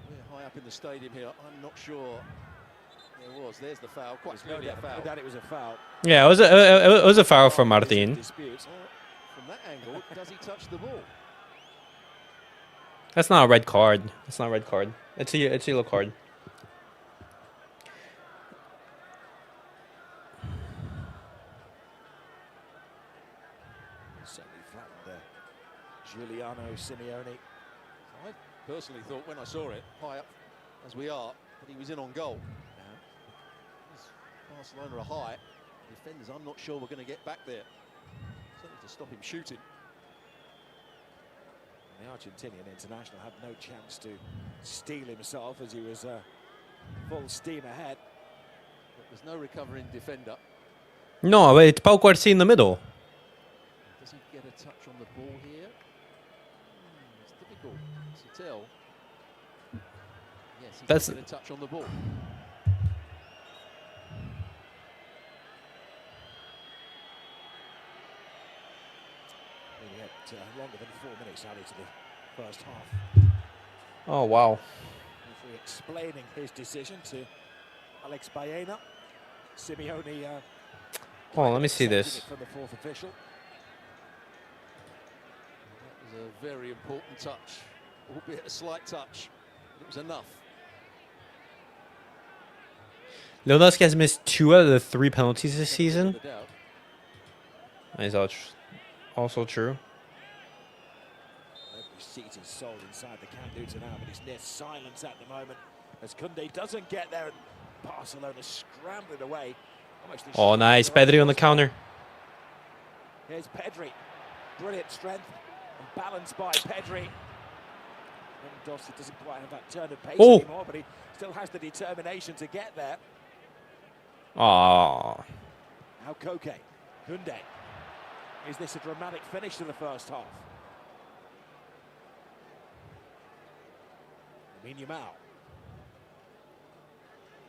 We're high up in the stadium here. I'm not sure there was. There's the foul. Quite clearly a foul. That it was a foul. Yeah, it was a foul from Martín. From that angle, does he touch the ball? That's not a red card. It's not a red card. It's a yellow card. Giuliano Simeone. I personally thought when I saw it, high up as we are, that he was in on goal. Barcelona are high. Defenders, I'm not sure we're going to get back there. Certainly to stop him shooting. The Argentinian international had no chance to steal himself as he was full steam ahead. But there's no recovering defender. No, it's Pau Cubarsí in the middle. Does he get a touch on the ball here? It's difficult to tell. Yes, he does get a touch on the ball. We had longer than 4 minutes added to the first half. Oh, wow. Referee explaining his decision to Alex Baena. Simeone. Oh, let me see this. From the fourth official. That was a very important touch, albeit a slight touch. It was enough. Lewandowski has missed 2 out of the 3 penalties this season. That is also true. Every seat is sold inside the Camp Nou now, but it's near silence at the moment as Kounde doesn't get there and Barcelona scrambling away. Oh, nice. Pedri on the counter. Here's Pedri. Brilliant strength and balance by Pedri. Lewandowski doesn't quite have that turn of pace anymore, but he still has the determination to get there. Oh. Now Kochen. Kounde. Is this a dramatic finish to the first half? Lamine Yamal.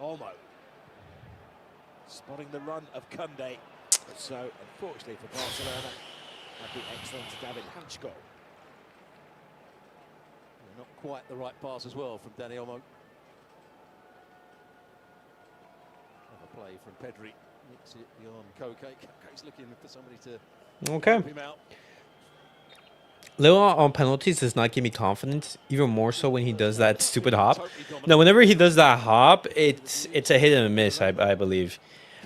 Olmo. Spotting the run of Kounde. So, unfortunately for Barcelona, that'd be excellent to David Hanchko. Not quite the right pass as well from Dani Olmo. Another play from Pedri. Nicks it beyond Kochen. Koche's looking for somebody to help him out. Leo on penalties does not give me confidence, even more so when he does that stupid hop. Now, whenever he does that hop, it's a hit and a miss, I believe.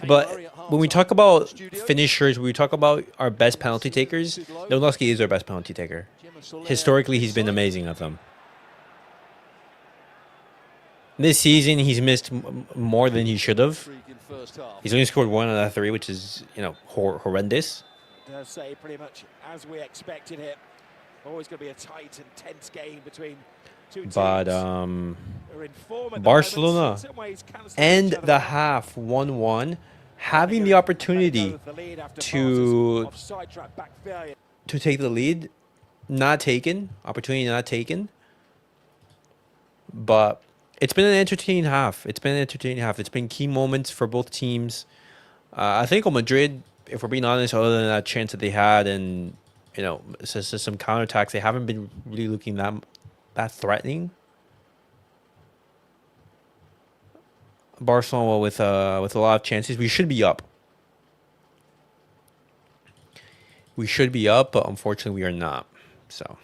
But when we talk about finishers, when we talk about our best penalty takers, Lewandowski is our best penalty taker. Historically, he's been amazing at them. This season, he's missed more than he should have. He's only scored 1 out of 3, which is, horrendous. It does say pretty much as we expected it. Always going to be a tight and tense game between two teams. But Barcelona end the half 1-1, having the opportunity to take the lead, not taken. Opportunity not taken. But it's been an entertaining half. It's been key moments for both teams. Atletico Madrid, if we're being honest, other than that chance that they had and some counterattacks, they haven't been really looking that threatening. Barcelona with a lot of chances. We should be up. But unfortunately we are not. So.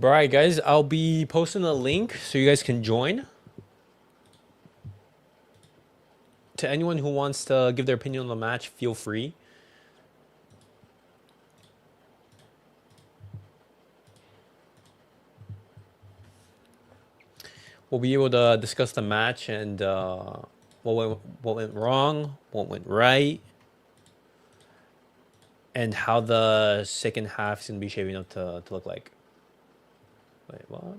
Alright, guys, I'll be posting a link so you guys can join. To anyone who wants to give their opinion on the match, feel free. We'll be able to discuss the match and what went wrong, what went right, and how the second half is going to be shaping up to look like. Wait, what?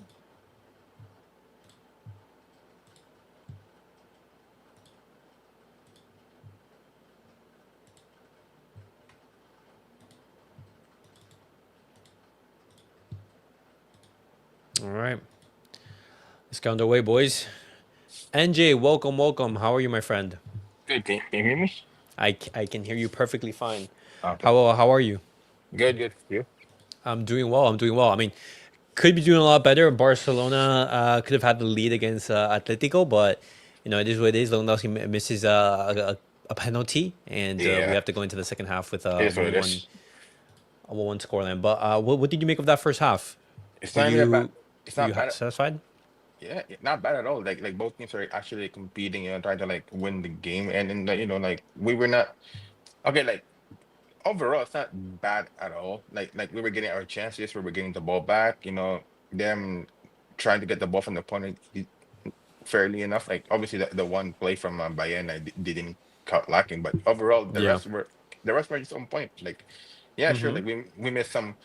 All right. Let's get underway, boys. NJ, welcome. How are you, my friend? Good. Can you hear me? I can hear you perfectly fine. Okay. How are you? Good. You? I'm doing well. I mean, could be doing a lot better. Barcelona could have had the lead against Atletico, but it is what it is. Lewandowski misses a penalty, and we have to go into the second half with a 1-1 scoreline. But what did you make of that first half? It's not even bad. It's not bad. Satisfied? Yeah, not bad at all. Like both teams are actually competing, trying to win the game, and we were not okay. Overall, it's not bad at all. Like we were getting our chances, we were getting the ball back. Them trying to get the ball from the opponent fairly enough. Like obviously the one play from Bayern didn't cut lacking, but overall the rest were just on point. Sure. Like we missed some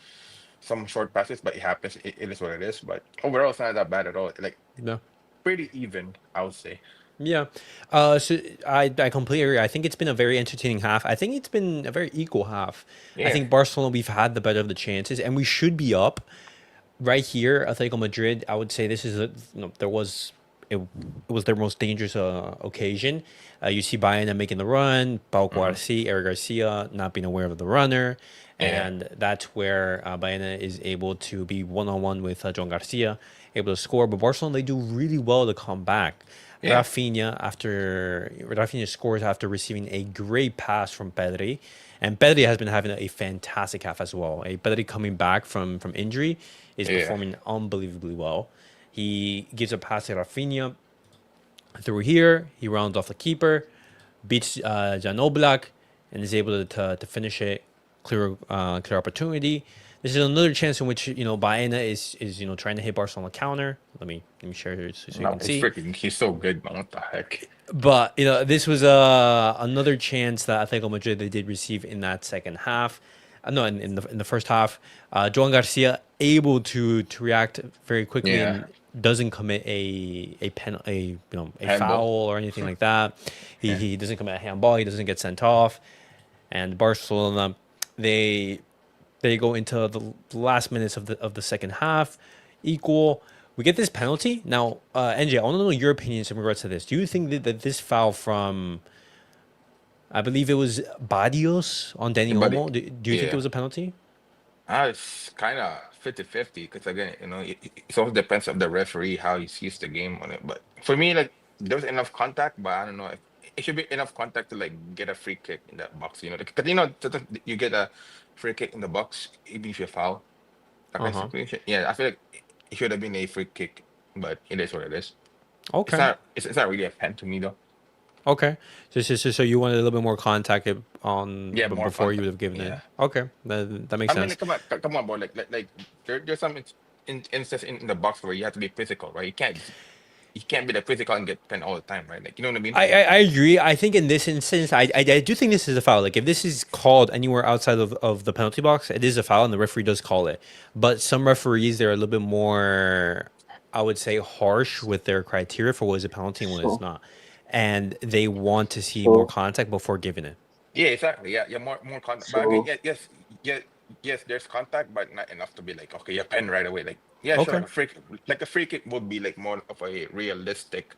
short passes, but it happens. It is what it is. But overall, it's not that bad at all. Pretty even, I would say. Yeah. So I completely agree. I think it's been a very entertaining half. I think it's been a very equal half. Yeah. I think Barcelona, we've had the better of the chances, and we should be up. Right here, Atletico Madrid, I would say this is it was their most dangerous occasion. You see Bayern making the run, Cubarsí, Eric Garcia not being aware of the runner, and that's where Bayern is able to be one-on-one with Joan Garcia, able to score. But Barcelona, they do really well to come back. Yeah. Raphinha scores after receiving a great pass from Pedri, and Pedri has been having a fantastic half as well. Pedri coming back from injury is performing unbelievably well. He gives a pass to Raphinha through here. He rounds off the keeper, beats Jan Oblak, and is able to finish it. Clear opportunity. This is another chance in which Baena is trying to hit Barcelona counter. Let me share here so you can see. He's so good, man. What the heck? But this was another chance that Atletico Madrid they did receive in that second half. no, in the first half, Joan Garcia able to react very quickly Yeah. and doesn't commit a Handball. foul or anything like that. Yeah. He doesn't commit a handball. He doesn't get sent off. And Barcelona, they go into the last minutes of the second half, equal. We get this penalty now. NJ, I want to know your opinions in regards to this. Do you think that this foul from, I believe it was Barrios on Dani But Olmo, do you think it yeah. was a penalty? It's kind of 50-50 because again, it also depends on the referee how he sees the game on it. But for me, like there was enough contact, but I don't know if it should be enough contact to like get a free kick in that box. Because sometimes you get a free kick in the box even if you foul. Uh huh. Yeah, I feel like it should have been a free kick, but it is what it is. It's Okay. not. It's not really a pen to me though. Okay. So you wanted a little bit more contact on Yeah, more before you would contact. have given it. Yeah. Okay, that makes I mean, sense. like, come on, bro. Like there's some instances in the box where you have to be physical, right? You can't be that physical and get pen all the time, right? Like, you know what I mean? I agree. I think in this instance, I do think this is a foul. Like if this is called anywhere outside of the penalty box, it is a foul, and the referee does call it. But some referees, they're a little bit more, I would say, harsh with their criteria for what is a penalty and what is So, not, and they want to see more so, contact before giving it. Yeah, exactly. Yeah, more contact. But again, so, yeah, yes. There's contact, but not enough to be like, okay, you pen right away. Like, yeah, sure. Okay. A free kick would be like more of a realistic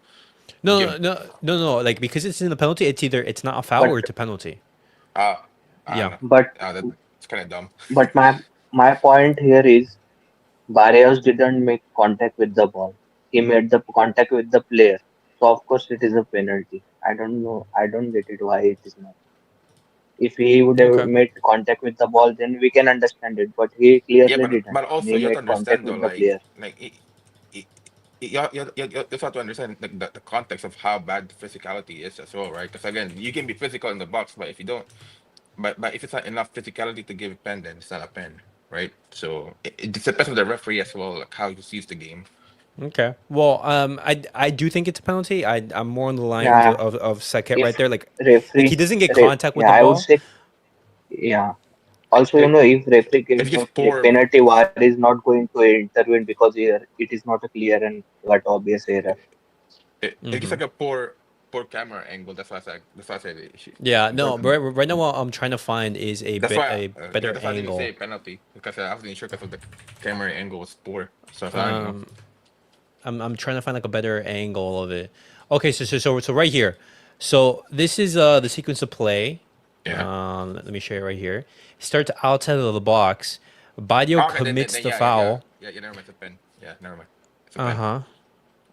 No, give. no. Like because it's in the penalty, it's not a foul but or it's a penalty. I don't Yeah. know. but That's kind of dumb. but my point here is Barrios didn't make contact with the ball. He made the contact with the player. So of course it is a penalty. I don't know. I don't get it why it is not. If he would have Okay. made contact with the ball, then we can understand it. But he Yeah, clearly but didn't, and also he you have to made contact understand though, with the player. it, you just have to understand like the context of how bad the physicality is as well, right? Because again, you can be physical in the box, but if you don't, but if it's not enough physicality to give a pen, then it's not a pen, right? So it depends on the referee as well, like how he sees the game. Okay. Well, I do think it's a penalty. I'm more on the lines Yeah, of Saket right if there. Like he referee, doesn't get contact with yeah, the I would ball. say, yeah. Also, It, if referee gives it's a just poor. penalty, VAR is not going to intervene because here it is not a clear and but obvious error. It's just Mm-hmm. like a poor camera angle. That's why I said it. Yeah. Bro, No. Right now, what I'm trying to find is that's why a better that's why I didn't say angle. penalty because I wasn't sure because of the camera angle was poor. So I don't know. Um, I'm trying to find like a better angle of it. Okay. So right here. So this is the sequence of play. Yeah. Let me show you right here. Starts outside of the box. Badio Okay, commits the yeah. foul. Yeah, never mind. It's a pen. Yeah, never mind. It's a Uh pen. huh.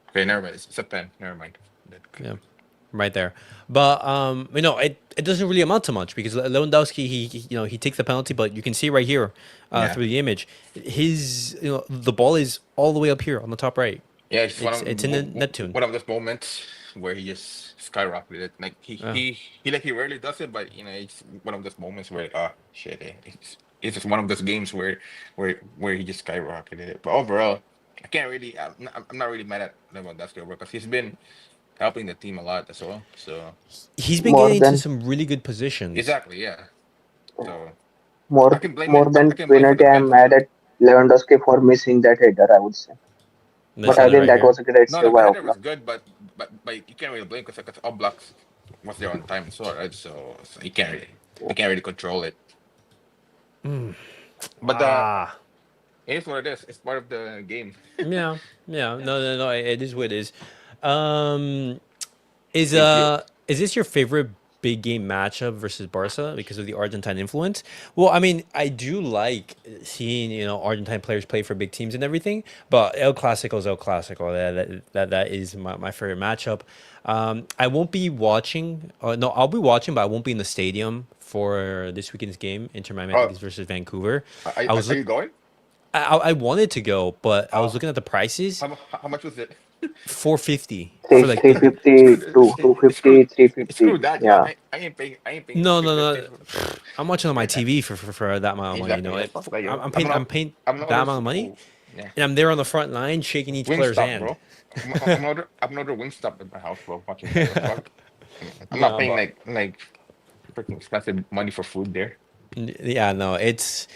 Okay, never mind. It's a pen. Never mind. Yeah. Right there. But it doesn't really amount to much because Lewandowski he takes the penalty, but you can see right here Yeah. through the image, his the ball is all the way up here on the top right. Yeah, it's It's in the Neptune. one of those moments where he just skyrocketed. Like Uh, he rarely does it, but it's one of those moments where shit, it's just one of those games where he just skyrocketed it. But overall, I can't really. I'm not really mad at Lewandowski because he's been helping the team a lot as well. So he's been More getting into than some really good positions. exactly, yeah. So I more can blame more him. I than can blame for the penalty, pen I'm for mad sure. at Lewandowski for missing that header. I would say, This but header again, right that here. was a great No, save the by header was Oblak. good, but you can't really blame because all blocks was there on time as well, right? So you can't really control it. But Ah. it is what it is. It's part of the game. Yeah. Yeah. No. It is what it is. Um. You, you, Is this your favorite big game matchup versus Barca because of the Argentine influence? Well, I mean, I do like seeing Argentine players play for big teams and everything, but El Clasico is El Clasico. That is my favorite matchup. I won't be watching. No, I'll be watching, but I won't be in the stadium for this weekend's game, Inter Miami oh, versus Vancouver. I was are look. you going? I wanted to go, but I was Oh, looking at the prices. how much was it? 450 for Three like three the fifty to Screw 250, 350. that, yo. Yeah, I ain't paying No, no, 350 no. I'm watching on my for that. TV for that amount of money. Exactly. Yeah, fuck that, yo. I'm paying I'm not that order amount of money, food. Yeah. and I'm there on the front line shaking each player's Wingstop, hand. bro. I'm order Wingstop at my house, bro. Watching that. The fuck. I'm not No, paying but like freaking expensive money for food there. Yeah, no, it's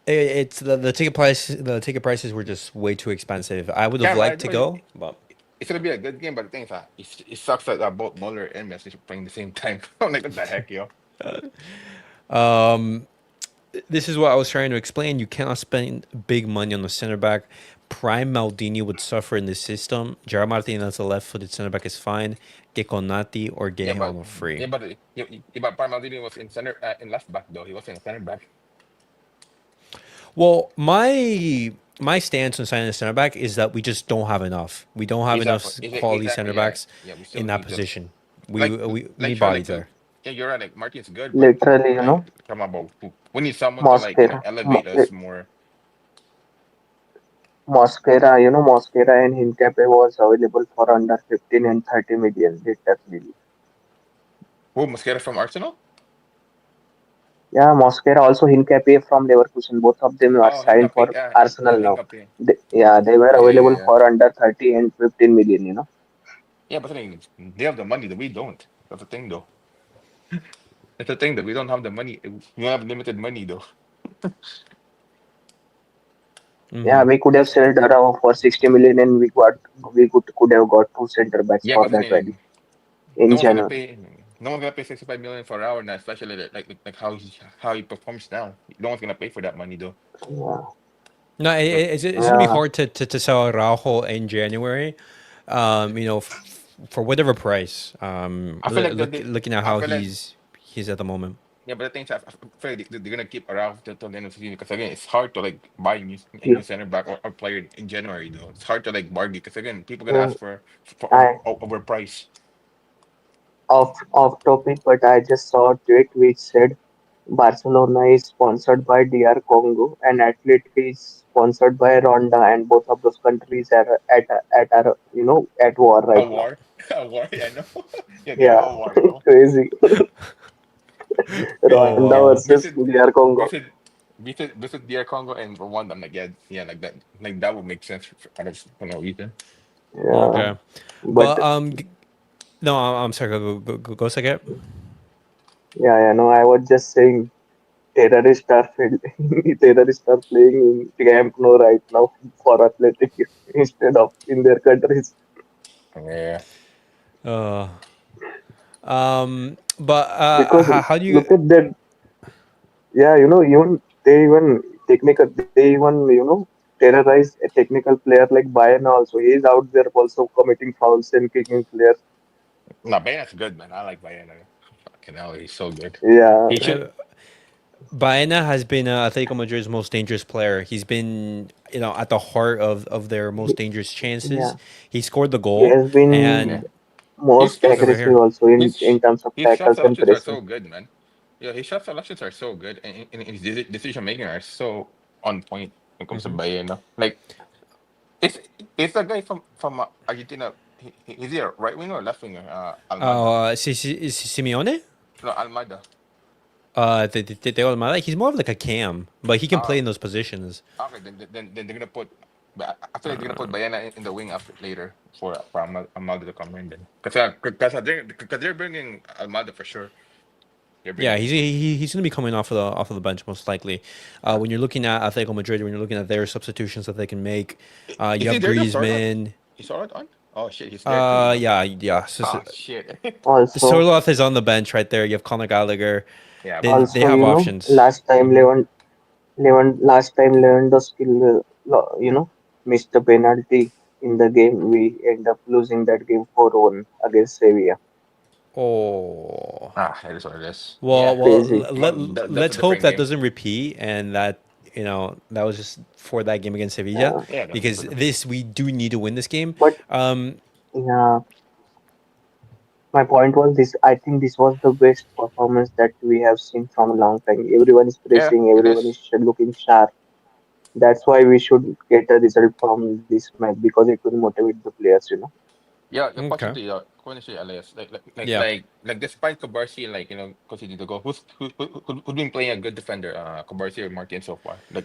the ticket price. The ticket prices were just way too expensive. I would have Can't lie liked to though. go, but It's gonna be a good game, but the thing is, it sucks that both Muller and Messi are playing the same time. I'm like, what the heck, yo? um, this is what I was trying to explain. You cannot spend big money on the center back. Prime Maldini would suffer in this system. Gerard Martin as a left-footed center back is fine. Get Konati or Yeah, get but Olmo free. Parmaldini was in center in left back though. He wasn't in center back. Well, my stance on signing a center back is that we just don't have enough. We don't have enough Exactly. quality Exactly. center Yeah. backs Yeah. We still in that need them. position. Like We like need sure bodies like there. yeah, you're right. Like Martin's good, but Literally, come on, bro. We need someone to Mosquera, elevate us more. Mosquera, Mosquera and Hincapié was available for under 15 and 30 million literally. Who Mosquera from Arsenal? Yeah, Mosquera also Hincapié from Leverkusen. Both of them are Oh, signed Hincapié. for Yeah, Arsenal now. Hincapié. Yeah, they were Yeah, yeah, available yeah. for under 30 and 15 million. Yeah, but the thing is, they have the money that we don't. That's the thing, though. It's the thing that we don't have the money. We have limited money, though. Yeah, Hmm. we could have sold around for 60 million and we could have got two center backs Yeah, for but the that value thing, in no one's gonna January. pay. No one's gonna pay 65 million for an hour now, especially how he performs now. No one's gonna pay for that money, though. Yeah, No, So it's gonna be yeah, hard to sell Araujo in January. For whatever price. I feel like Looking at I how feel like he's at the moment. yeah, but the thing is, I feel like they're gonna keep around till the end of the season because again, it's hard to like buy a yeah. new center back or player in January though. It's hard to like bargain because again, people gonna Mm, ask for I overprice. off topic, but I just saw a tweet which said Barcelona is sponsored by DR Congo and Atleti is sponsored by Rwanda, and both of those countries are at war A right now. war, a war. Yeah, I know. Yeah, they have Yeah, a war, bro. crazy. Oh Rwanda wow. versus Visit, DR Congo. visit, visit DR Congo and Rwanda. I'm like, yeah, like that would make sense for no reason. Yeah, Okay. but But no, I'm sorry. Go second. yeah, no, I was just saying terrorists are terrorists are playing in Camp Nou right now for Athletic instead of in their countries. Yeah, Uh, but Because how do you? look at that, yeah, even they even technical, they even terrorize a technical player like Bayern also. He is out there also committing fouls and kicking players. no, Bayana's good, man. I like Bayana. Fucking hell, he's so good. Yeah, He should. Uh, Baena has been Atletico Madrid's most dangerous player. He's been, at the heart of their most he, dangerous chances. yeah, He scored the he goal, has been Yeah. and His most oh, his sorry, right aggressive here. also in his terms of his shot tackles and selections are pressing. so good, man. Yeah, his shot selections are so good, and his decision making are so on point when it comes to Hmm. Bayern. Like it's it's a guy from Argentina. Is he a right winger or left winger? Almada. Simeone. No, Almada. They Almada. He's more of like a cam, but he can play Uh, in those positions. okay, then they're gonna put. But I feel like they're gonna put Bayana in the wing after later for Almada to come in then. Because they're bringing Almada for sure. They're Yeah, bringing he's him. he's going to be coming off of the bench most likely. When you're looking at Atletico Madrid, when you're looking at their substitutions that they can make, you Is he have there though? Sorloth? Griezmann. Is Sorloth on? Oh shit, he's there too. Yeah. Oh shit. Also, Sorloth is on the bench right there. You have Conor Gallagher. Yeah, They also, have options. Hmm. last time Lewandowski, missed the penalty in the game. We end up losing that game 4-1 against Sevilla. Oh. that is what it is. Yeah, Well, Crazy. that's a let's hope different that game. doesn't repeat and that that was just for that game against Sevilla Yeah. Yeah, that's because this we do need to win this game. But Um, yeah, my point was this. I think this was the best performance that we have seen from a long time. Everyone is yeah, pressing, it everyone is. is looking sharp. That's why we should get a result from this match because it will motivate the players. Yeah, okay. according to LS, Yeah. despite Kobarsí, conceding the goal, who's been playing a good defender, Kobarsí or Martin so far? B-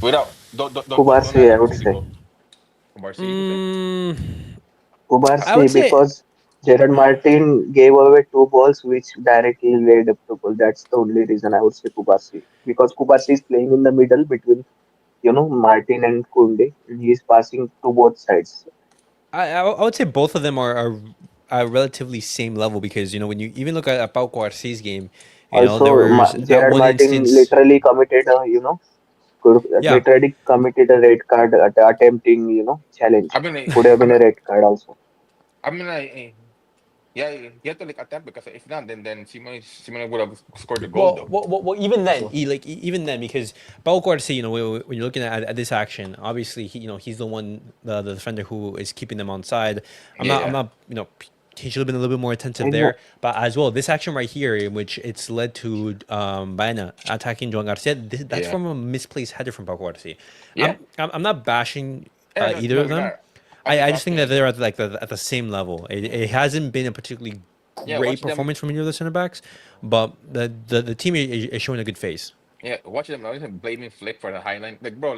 without don't Cubarsí, add I up would conceding say. goal. Kobarsí, you say? Mm, I Cubarsí would say because Gerard Martin gave away two balls which directly led up to goal. That's the only reason I would say Kubarsí. Because Kubarsí is playing in the middle between, Martin and Kounde, and he is passing to both sides. I would say both of them are relatively same level because when you even look at Pau Cubarsi's game, there Also, was that Gerard one Martin instance. literally committed Yeah, literally committed a red card attempting, challenge. I mean, like, Could have been a red card also. I mean, like, yeah, you have to like attempt because if not, then Simone would have scored the goal though. Even then, So even then, because Pau Cubarsi, when you're looking at this action, obviously he's the one, the defender who is keeping them on side. I'm yeah, not, he should have been a little bit more attentive And there. But as well, this action right here, in which it's led to Baena attacking Joan Garcia, that's yeah, from a misplaced header from Pau Cubarsi. yeah. I'm not bashing either No, of we're them. not. I'm just I just think asking that like, they're at the same level. It hasn't been a particularly yeah, great watch them. performance from either of the center backs, but the team is showing a good face. Yeah, watch them. Always blaming Flick for the highline. Like, bro,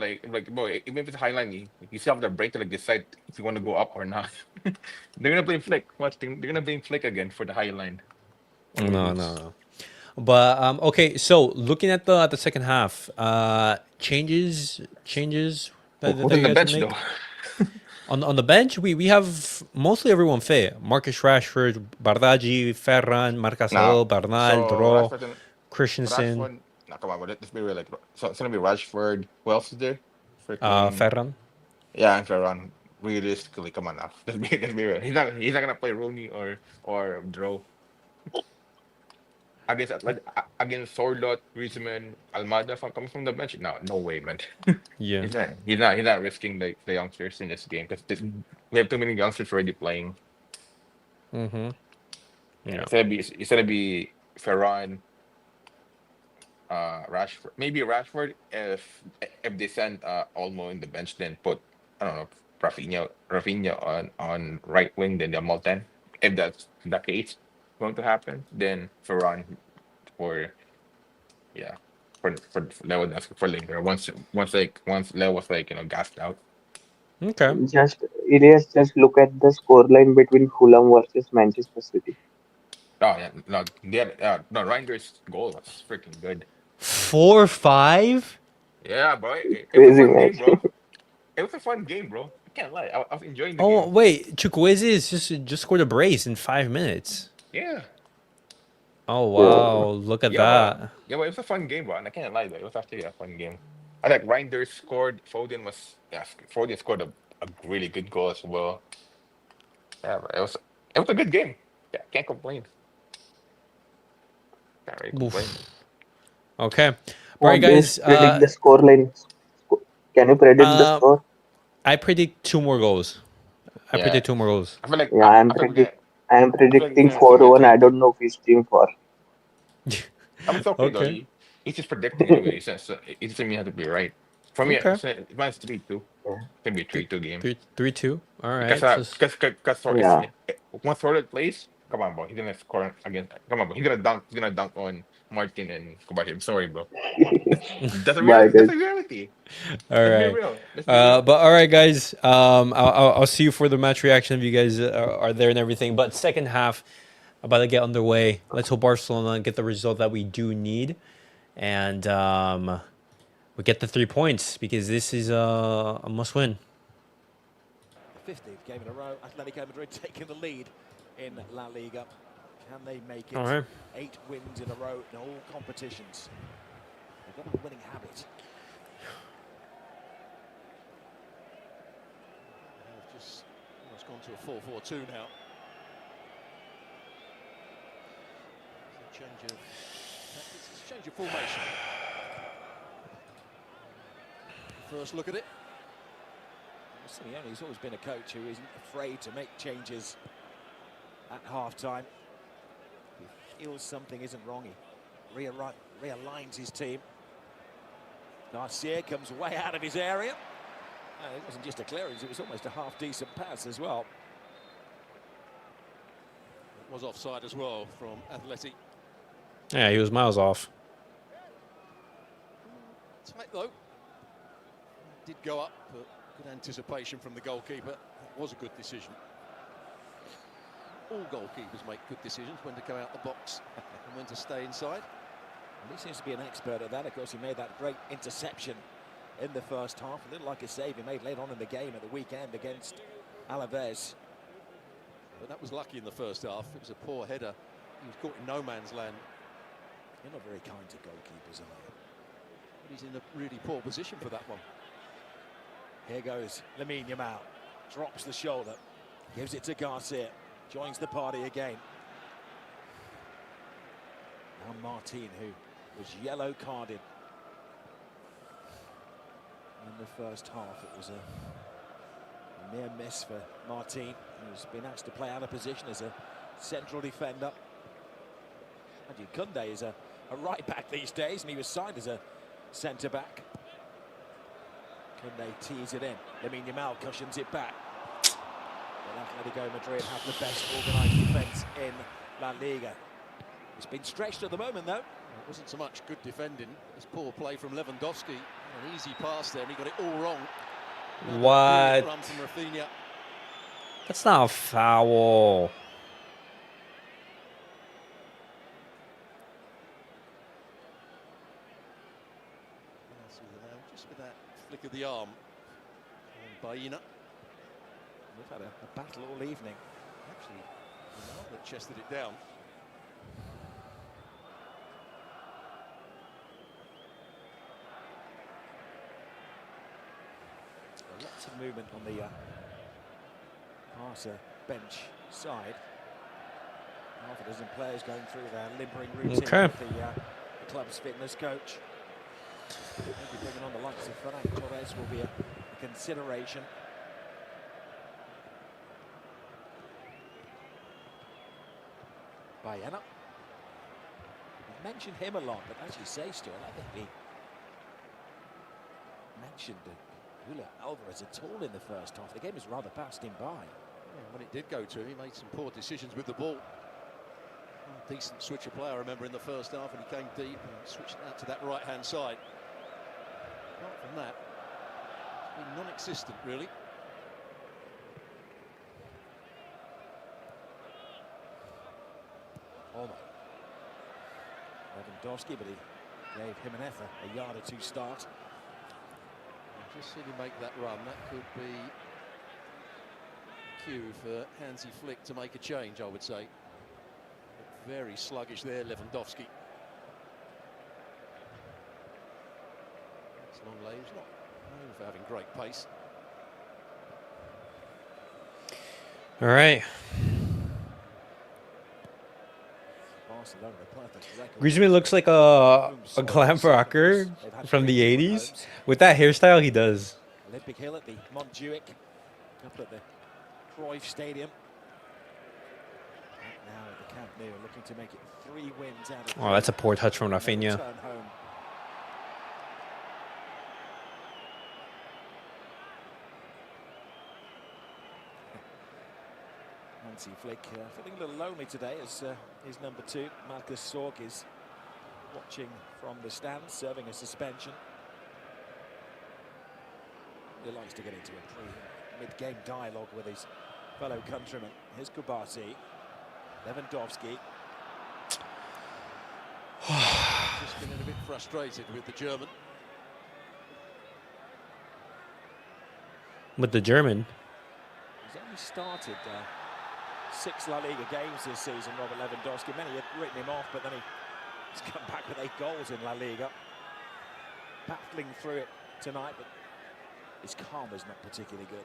bro, even if it's highline, you still have the brain to like decide if you want to go up or not. They're gonna blame Flick. Watch, they're gonna blame Flick again for the highline when we No, lose. no, no. But okay, so looking at the second half, changes Who's that on you the guys would bench make though? on the bench. We have mostly everyone fit. Marcus Rashford, Bardaji, Ferran, Now, Casadó, Bernal, so Dro, Rashford and Christensen, Rashford. Nah, come on, but let's be real. Like, so it's gonna be Rashford. Who else is there? Freaking Ferran. yeah, and Ferran. Realistically, come on now. Let's be real. He's not gonna play Roony or Dro against Sorlot, Griezmann, Almada from coming from the bench. No, no way, man. Yeah. He's not risking the youngsters in this game because we have too many youngsters already playing. Mm-hmm. Yeah, Yeah. it's gonna be Ferran, Rashford, maybe Rashford if they send Olmo in the bench, then put I don't know Raphinha on right wing, then Yamal 10. If that's the case going to happen, then Ferran for yeah for Lewandowski for later once Leo was like gassed out. Okay. just Elias, just look at the scoreline between Fulham versus Manchester City. Oh yeah, no, no Reinder's goal was freaking good. 4-5. Yeah, bro, it was a Crazy fun game, match. bro. It was a fun game, bro. I can't lie. I was enjoying the Oh game. wait, Chukwueze is just scored a brace in 5 minutes. Yeah. Oh Yeah. wow, look at Yeah, bro. that. Yeah, but it was a fun game, bro. And I can't lie, though. It was actually a fun game. I like Reinders scored. Foden scored a really good goal as well. Yeah, but it was a good game. Yeah, can't complain. Can't really complain. Oof. Okay. All right, Please guys. predict the scoreline. Can you predict the Uh, score? I predict two more goals. I Yeah, predict two more goals. I feel like Yeah, I feel like we're gonna I am I feel like predicting we're gonna 4-1. I 3-2. don't know which team for. I mean, it's okay though. Okay. He's just predicting anyway. So it doesn't mean you have to be right. For me, Okay. mine's 3-2. It's gonna be a Three, 3-2 game. three, two. All Because right. So Yeah. once Sorted plays, come on, bro, he's gonna score again. Come on, bro, he's gonna dunk on Martin and Kobashi. I'm sorry, bro. That's a real. Bye, That's a guys. reality. all Let's be right. real. Let's be real. But all right, guys. I'll see you for the match reaction if you guys are there and everything. But second half about to get underway. Let's hope Barcelona get the result that we do need, and we get the 3 points because this is a must win. 15th game in a row, Atletico Madrid taking the lead in La Liga. Can they make it? All right. 8 wins in a row in all competitions. They've got a winning habit. They've just almost gone to a 4-4-2 now. It's a change of formation. First look at it. Simeone's always been a coach who isn't afraid to make changes at half-time. He feels something isn't wrong. He realigns his team. Garcia comes way out of his area. And it wasn't just a clearance, it was almost a half-decent pass as well. It was offside as well from Atleti. Yeah, he was miles off. Tight though. Did go up, but good anticipation from the goalkeeper. That was a good decision. all goalkeepers make good decisions when to come out the box and when to stay inside. And he seems to be an expert at that. Of course, he made that great interception in the first half, a little like a save he made late on in the game at the weekend against Alaves. But that was lucky in the first half. It was a poor header. He was caught in no man's land. You're not very kind to goalkeepers, are you? But he's in a really poor position for that one. Here goes Lamine Yamal. Drops the shoulder. Gives it to Garcia. Joins the party again. Now Martín, who was yellow carded in the first half. It was a near miss for Martín, who's been asked to play out of position as a central defender. And Kounde is a right back these days, and he was signed as a centre back. Kounde tees it in. Lamine Yamal cushions it back. But Atlético Madrid have the best organised defence in La Liga. It's been stretched at the moment, though. It wasn't so much good defending as poor play from Lewandowski. An easy pass there, and he got it all wrong. What? Run from Raphinha. That's not a foul. Just with that flick of the arm. Baina. We've had a battle all evening. Actually, Bernal that chested it down. Lots of movement on the Barça bench side. Half a dozen players going through their limpering routine with the club's fitness coach. Maybe bringing on the likes of Ferran Torres will be a consideration. Baena. We've mentioned him a lot, but as you say, Stuart, I think we mentioned Alvarez at all in the first half. The game has rather passed him by. Yeah, when it did go to him, he made some poor decisions with the ball. Decent switcher play, I remember, in the first half, and he came deep and switched out to that right-hand side. Apart from that, it's been non-existent, really. Olmo. Lewandowski, but he gave Jimenez a yard or two start. Just seen him make that run. That could be cue for Hansi Flick to make a change, I would say. But very sluggish there, Lewandowski. It's long legs, not known for having great pace. All right. Barcelona, the perfect record. Griezmann looks like a glam rocker from the 80s. With that hairstyle, he does. Olympic Hill at the Montjuic, up at the Cruyff Stadium. Right now at the Camp Nou, looking to make it 3 wins out of 3. Oh, that's a poor touch from Raphinha. Return home. Hansi Flick feeling a little lonely today as his number 2, Marcus Sorg, is watching from the stands, serving a suspension. He likes to get into a mid-game dialogue with his fellow countrymen. Here's Cubarsí, Lewandowski. Just getting a bit frustrated with the German. With the German. He's only started 6 La Liga games this season, Robert Lewandowski. Many had written him off, but then he's come back with 8 goals in La Liga. Battling through it tonight, but his karma's not particularly good.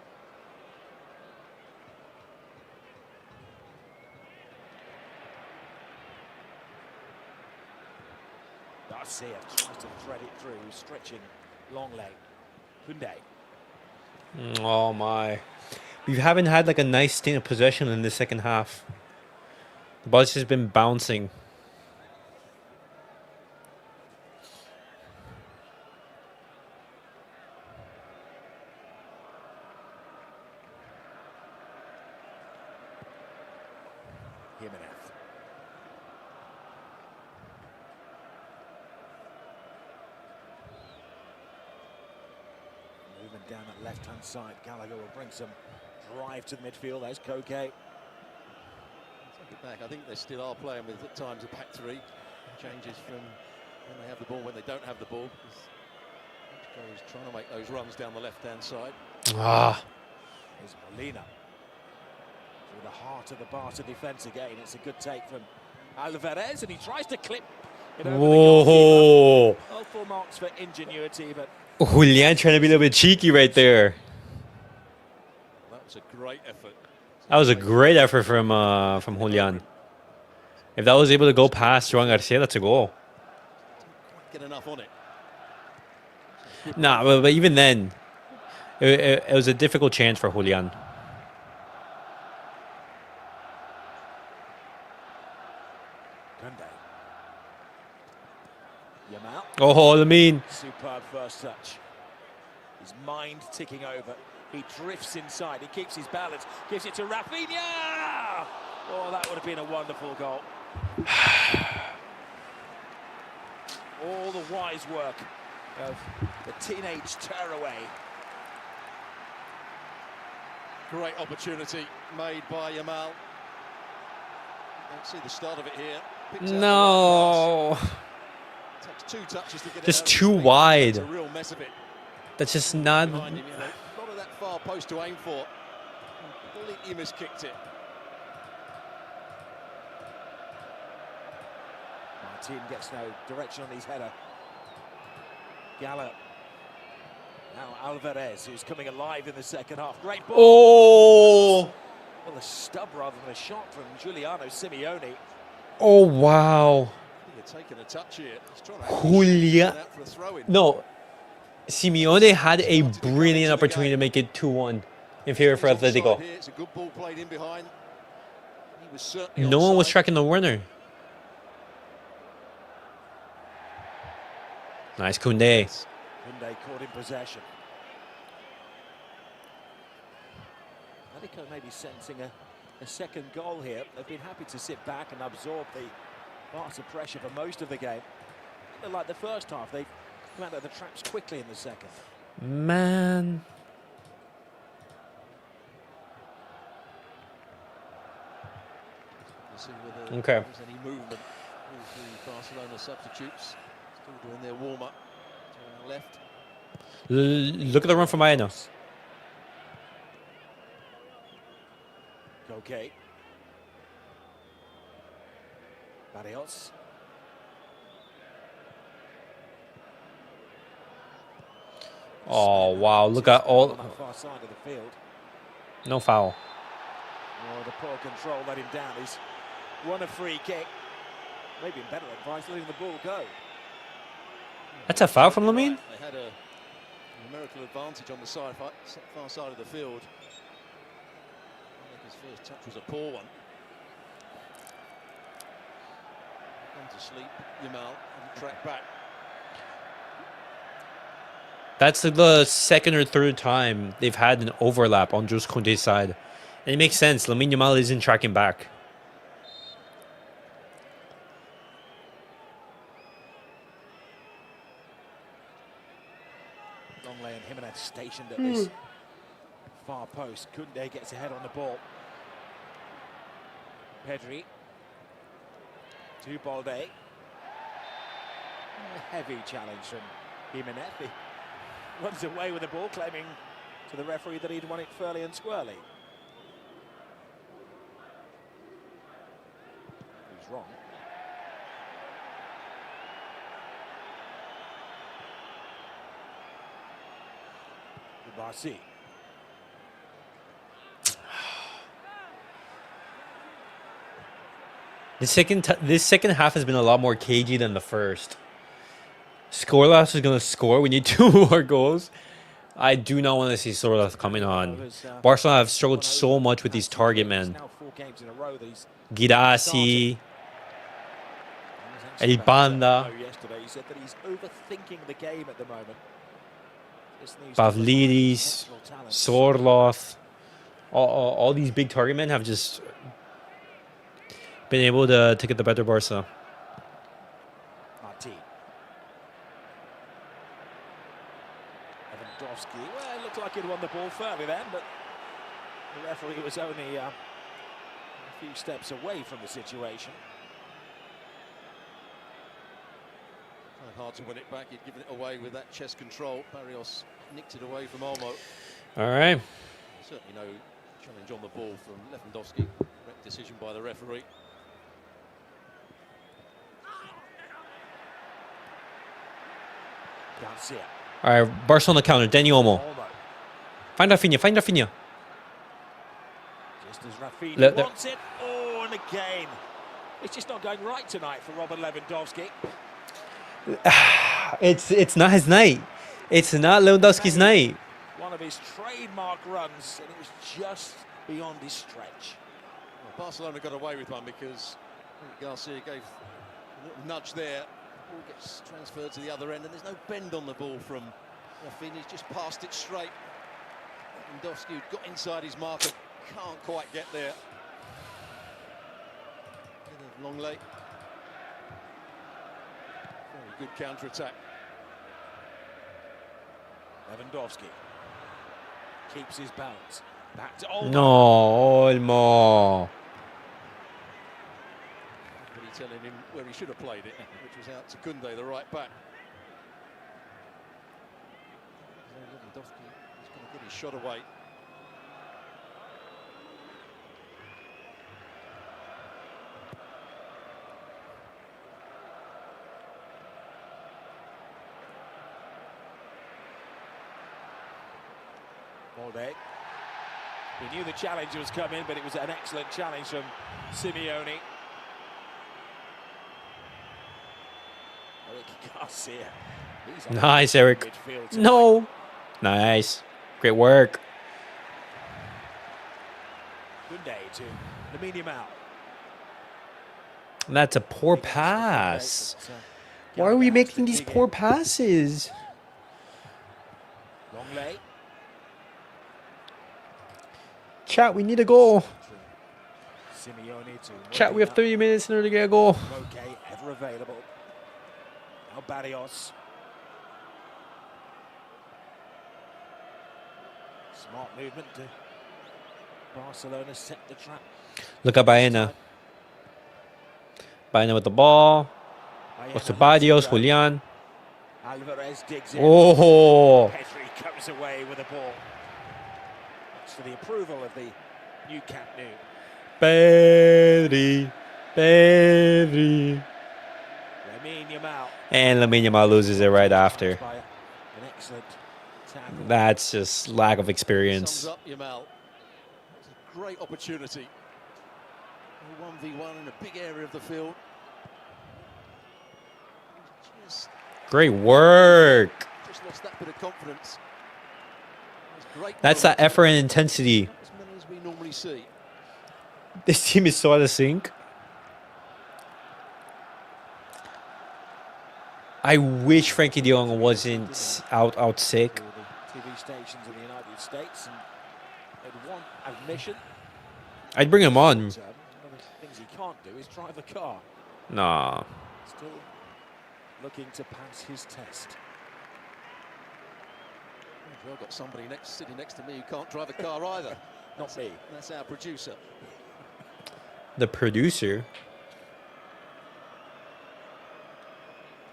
Garcia tries to thread it through, stretching long leg. Kounde. Oh my. We haven't had like a nice stint of possession in the second half. The ball's just been bouncing. Jimenez. Moving down that left-hand side, Gallagher will bring some drive to the midfield. There's Kochen. Back. I think they still are playing with at times a back three. Changes from when they have the ball, when they don't have the ball. He's trying to make those runs down the left-hand side. Here's Molina. Through the heart of the Barça defence again. It's a good take from Alvarez, and he tries to clip it over the goalkeeper. All full marks for ingenuity, but Julian trying to be a little bit cheeky right there. That was a great effort. That was a great effort from Julian. If that was able to go past Joan Garcia, that's a goal. Didn't quite get enough on it. Nah, but even then, it was a difficult chance for Julian. Kounde. Yamal. Oh, Lamine. Superb first touch. His mind ticking over. He drifts inside. He keeps his balance. Gives it to Raphinha. Oh, that would have been a wonderful goal. All the wise work of the teenage tearaway. Great opportunity made by Yamal. Don't see the start of it here. No. Takes 2 touches to get Just it too wide. It's a real mess of it. That's just not. Behind him, not at that far post to aim for. Completely miskicked it. Martín gets no direction on his header. Gallop. Now Alvarez, who's coming alive in the second half. Great ball. Oh. Well, a stub rather than a shot from Giuliano Simeone. Oh, wow. He's taking a touch here. He's trying to Julian. out for a throw-in. No. Simeone had a brilliant opportunity to make it 2-1 in favor for Atletico. It's a good ball played in behind. He was certainly No one was onside. tracking the winner. Nice, Kounde. Kounde caught in possession. Atletico may be sensing a second goal here. They've been happy to sit back and absorb the Barca pressure for most of the game. Like the first half, they've come out of the traps quickly in the second. Man. We'll see whether Okay. there's any movement with the Barcelona substitutes. Still doing their warm-up to our left. Look at the run from Mayanos. Kochen. Barrios. Oh, wow. Look at all. On that far side of the field. No foul. Oh, the poor control let him down. He's won a free kick. Maybe better advice, letting the ball go. That's a foul from Lamine? They had a numerical advantage on the far side of the field. I think his first touch was a poor one. Gone to sleep, Yamal, and track back. That's the second or third time they've had an overlap on Jules Kounde's side. And it makes sense. Lamine Yamal isn't tracking back. Longley and Jimenez stationed at this far post. Kounde gets ahead on the ball. Pedri to Balde. A heavy challenge from Jimenez. He runs away with the ball, claiming to the referee that he'd won it fairly and squarely. He's wrong. Kubarsí. This second half has been a lot more cagey than the first. Scoreless is going to score. We need 2 more goals. I do not want to see Scoreless coming on. Barcelona have struggled so much with these target men. Girassi, El Banda, Pavlidis, Sorloth. All these big target men have just been able to get the better Barca. Martín. Lewandowski. Well, it looked like he'd won the ball fairly then, but the referee was only a few steps away from the situation. Hard to win it back. He'd given it away with that chest control. Barrios nicked it away from Olmo. All right. Certainly no challenge on the ball from Lewandowski. Correct decision by the referee. Garcia. All right, Barcelona counter. Dani Olmo. Find Raphinha. Find Raphinha. Just as Raphinha wants it. Oh, and again. It's just not going right tonight for Robert Lewandowski. It's not his night. It's not Lewandowski's night. One of his trademark runs, and it was just beyond his stretch. Well, Barcelona got away with one because Garcia gave a little nudge there. Ball gets transferred to the other end, and there's no bend on the ball from Raphinha. He's just passed it straight. Lewandowski got inside his marker, can't quite get there. Long leg. Very good counter-attack. Lewandowski keeps his balance. Back to Olmo. No, Olmo. But he's telling him where he should have played it, which was out to Kounde, the right back. Lewandowski is going to get his shot away. Balde. We knew the challenge was coming, but it was an excellent challenge from Simeone. Garcia. Nice, Eric. No. Nice. Great work. Kounde to Lamine Yamal. That's a poor pass. Why are we making these poor passes? Long lay. Chat, we need a goal. Simeone to Chat, we have 30 minutes in order to get a goal. Okay, ever available. Now Barrios. Smart movement to Barcelona set the trap. Look at Baena. Baena with the ball. What's the Barrios, Julian? Alvarez digs in. Oh. Pedri comes away with the ball. That's for the approval of the new Camp Nou. Pedri. Pedri. Lamine Yamal. And Lamine Yamal loses it right after. An excellent tackle. That's just lack of experience. Sums up Yamal. It's a great opportunity. 1v1 in a big area of the field. Great work. Just lost that bit of confidence. That's that effort and intensity. Not as many as we normally see. This team is so out of sync. I wish Frankie de Jong wasn't out sick. The TV stations in the United States, and they'd want admission. I'd bring him on. One of the things he can't do is drive a car. Nah. Still looking to pass his test. I've got somebody sitting next to me who can't drive a car either. Not me. That's our producer. The producer.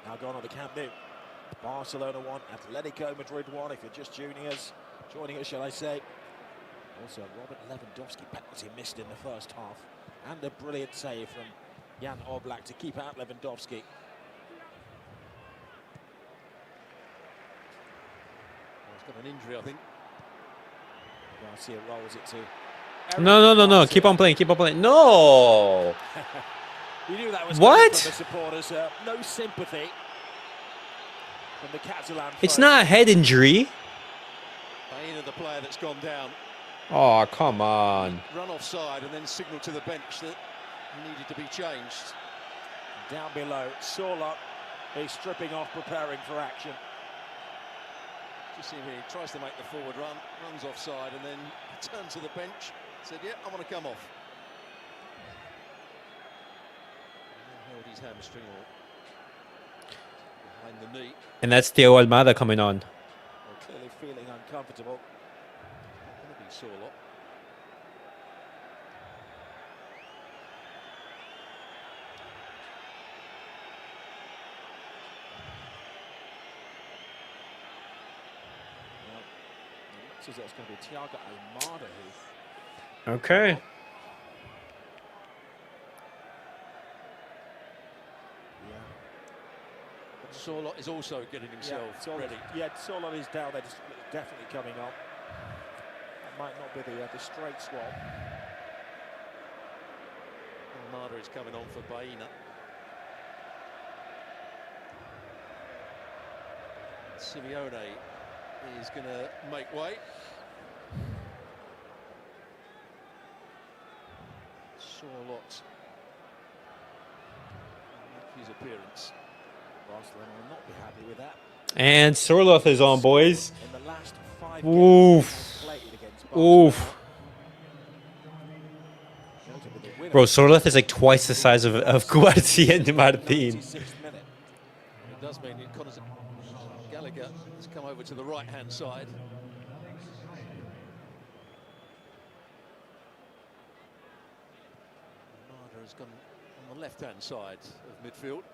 Now gone on the Camp Nou. Barcelona 1, Atlético Madrid 1. If you're just joining us, shall I say. Also, Robert Lewandowski penalty missed in the first half, and a brilliant save from Jan Oblak to keep out Lewandowski. He's got an injury, I think. Garcia rolls it to. No. Keep on playing. No. We knew that was what? From the supporters. No sympathy from the Catalan. It's not a head injury. Baena, the player that's gone down. Oh, come on. Run offside and then signal to the bench that he needed to be changed. Down below, Sorlock is stripping off, preparing for action. Just see him here, he tries to make the forward run, runs offside and then turns to the bench, said, yeah, I want to come off. And held his hamstring behind the knee. And that's Theo Almada coming on. Well, clearly feeling uncomfortable. Going to be Sorlock. So it's going to be Thiago Almada who. Okay. Sorloth is also getting himself ready. Yeah, Sorloth is down there, definitely coming on. That might not be the straight swap. Almada is coming on for Baena. Simeone is going to make way. Sorloth make his appearance. Barcelona will not be happy with that. And Sorloth is on, boys. In the last 5 Oof. games against Barcelona. Oof. Bro, Sorloth is like twice the size of Cubarsí and Martín. It does mean that Conor Gallagher has come over to the right-hand side. Almada has gone on the left-hand side of midfield.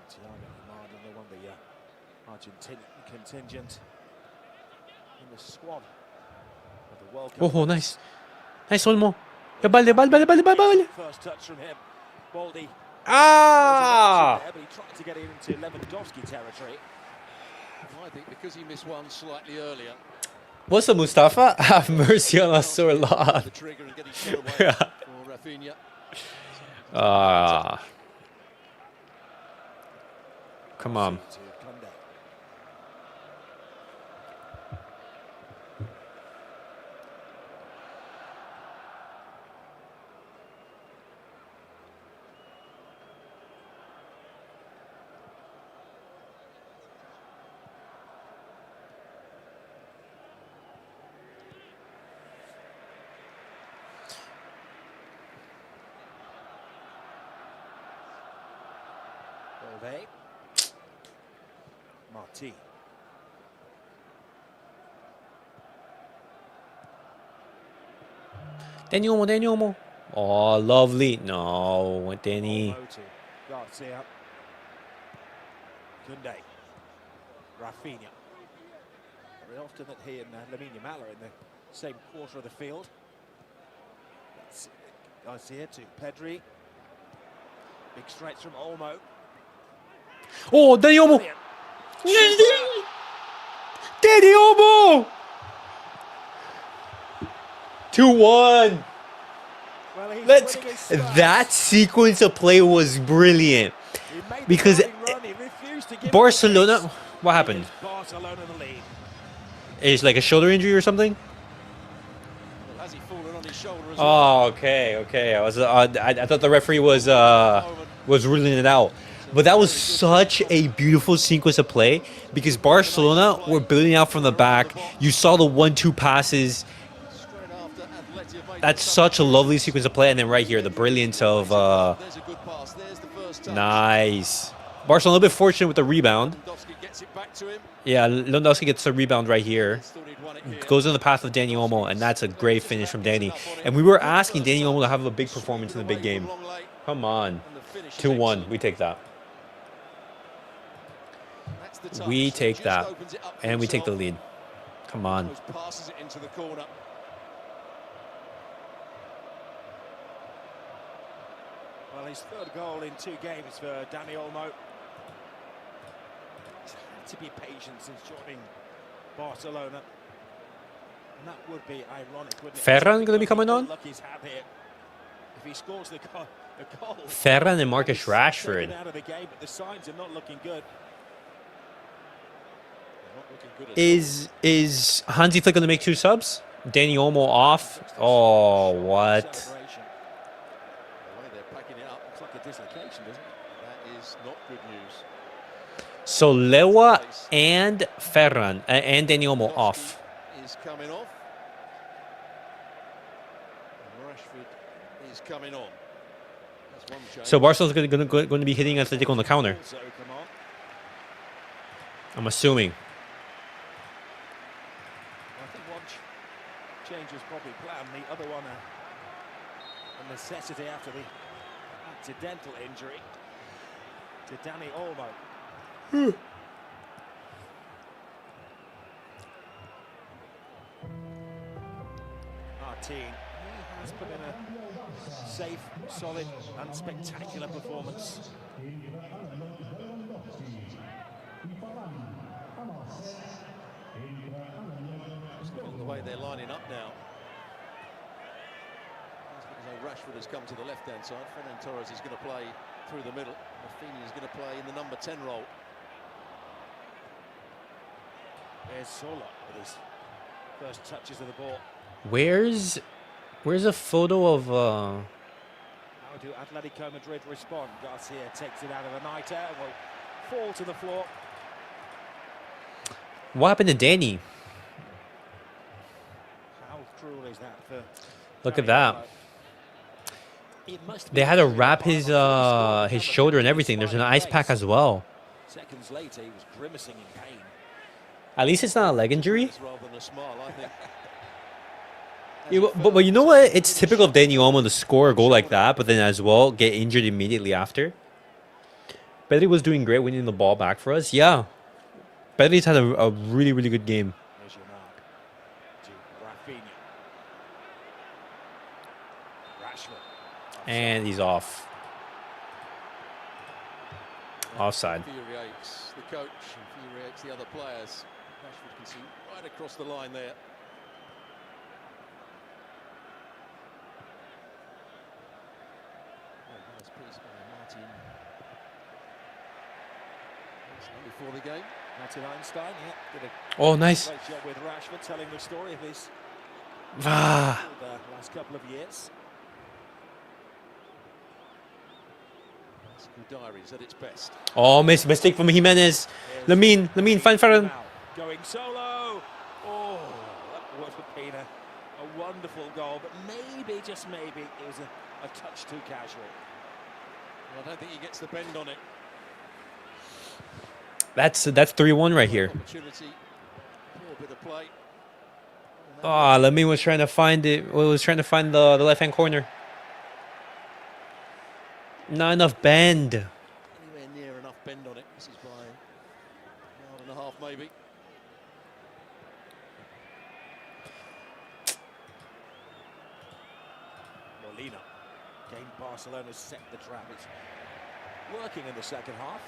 Thiago Almada, they won the Argentinian contingent in the squad of the World Cup. Oh, nice. Nice, Olmo. Yeah, Balde. First touch from him. Balde. Ah! But he tried to get into Lewandowski territory. I think because he missed one slightly earlier. What's up, Mustafa? Have mercy on us, Sorloth. The trigger and getting shot away for Raphinha. Ah. Come on. To Kounde. Balde. Martín. Danny Olmo. Oh, lovely. No, Danny. Olmo to Garcia. Kounde. Raphinha. Very often that he and Lamine Yamal are in the same quarter of the field. That's Garcia to Pedri. Big stretch from Olmo. Oh, Danny Olmo. Brilliant. Danny Olmo. 2-1. Well, he's Let's. winning his stride. That sequence of play was brilliant He made the because running run, he refused to give Barcelona. it the pace. What happened? Gives Barcelona the lead. Is like a shoulder injury or something? Well, has he fallen on his shoulder as well? Oh, okay. I thought the referee was ruling it out. But that was such a beautiful sequence of play because Barcelona were building out from the back. You saw the 1-2 passes. Straight after Atleti have made That's the such a lovely sequence of play. And then right here, the brilliance of There's a good pass. There's the first touch. nice. Barcelona a little bit fortunate with the rebound. Lewandowski gets it back to him. Yeah, Lewandowski gets the rebound right here. Thought he'd won it here. Goes in the path of Danny Olmo, and that's a great finish from Danny. And we were asking Danny Olmo to have a big performance in the big game. Come on. And the finish is 2-1. excellent. We take that. That's the touch. We take Just that. opens it up for And we take the himself. lead. Come on. Almost passes it into the corner. Well, his third goal in 2 games for Danny Olmo. He's had to be patient since joining Barcelona. And that would be ironic, wouldn't it? Ferran gonna be coming on? Look, he's had here. If he scores the goal, Ferran and Marcus he's Rashford. taken out of the game, but the signs are not looking good. Not looking good at Is Hansi Flick going to make 2 subs? Danny Olmo off. Oh, what? Celebration. the way they're packing it up. Looks like a dislocation, doesn't it? That is not good news. So Lewa and Ferran and Danny Olmo Lewandowski off. is coming off. And Rashford is coming on. That's one change. So Barcelona's going to be hitting Atletico on the counter. Also come on. I'm assuming. I think one change was probably planned. The other one, a necessity after the accidental injury. to Dani Olmo. Martín, he has put in a safe, solid, and spectacular performance. The way they're lining up now. Rashford has come to the left-hand side. Ferran Torres is going to play through the middle. Raphinha is going to play in the number 10 role. There's Sola with his first touches of the ball. Where's a photo of How do Atlético Madrid respond? Garcia takes it out of the night air and will fall to the floor. what happened to Danny? How cruel is that for Look at Dani that. Olmo? It must They be had to very wrap hard his not to score shoulder and with everything. There's an smiling ice pack face. as well. Seconds later, he was grimacing in pain. At least it's not a leg injury. Rather than a smile, I think. Yeah, but you know what? It's typical of Dani Olmo to score a goal like that, but then as well get injured immediately after. Pedri was doing great winning the ball back for us. Yeah. Pedri's had a really, really good game. There's Yamal to Raphinha. Rashford. And he's off. Offside. Infuriates the coach, infuriates the other players. Rashford can see right across the line there. Oh, nice piece by Martin. Before the game. Martin Einstein, yeah, did a Oh, nice. great job with Rashford, telling the story of his Ah. last couple of years. Diaries at its best. Oh, mistake from Jimenez. Lamine, find Ferran. Going solo. Oh, that would have been a wonderful goal, but maybe, just maybe, it was a touch too casual. Well, I don't think he gets the bend on it. That's 3-1 right here. Opportunity. Poor bit of play. Ah, Lamine was trying to find it. Was trying to find the left-hand corner. Not enough bend. Anywhere near enough bend on it. This is by a yard and a half, maybe. Molina. Game Barcelona set the trap. It's working in the second half.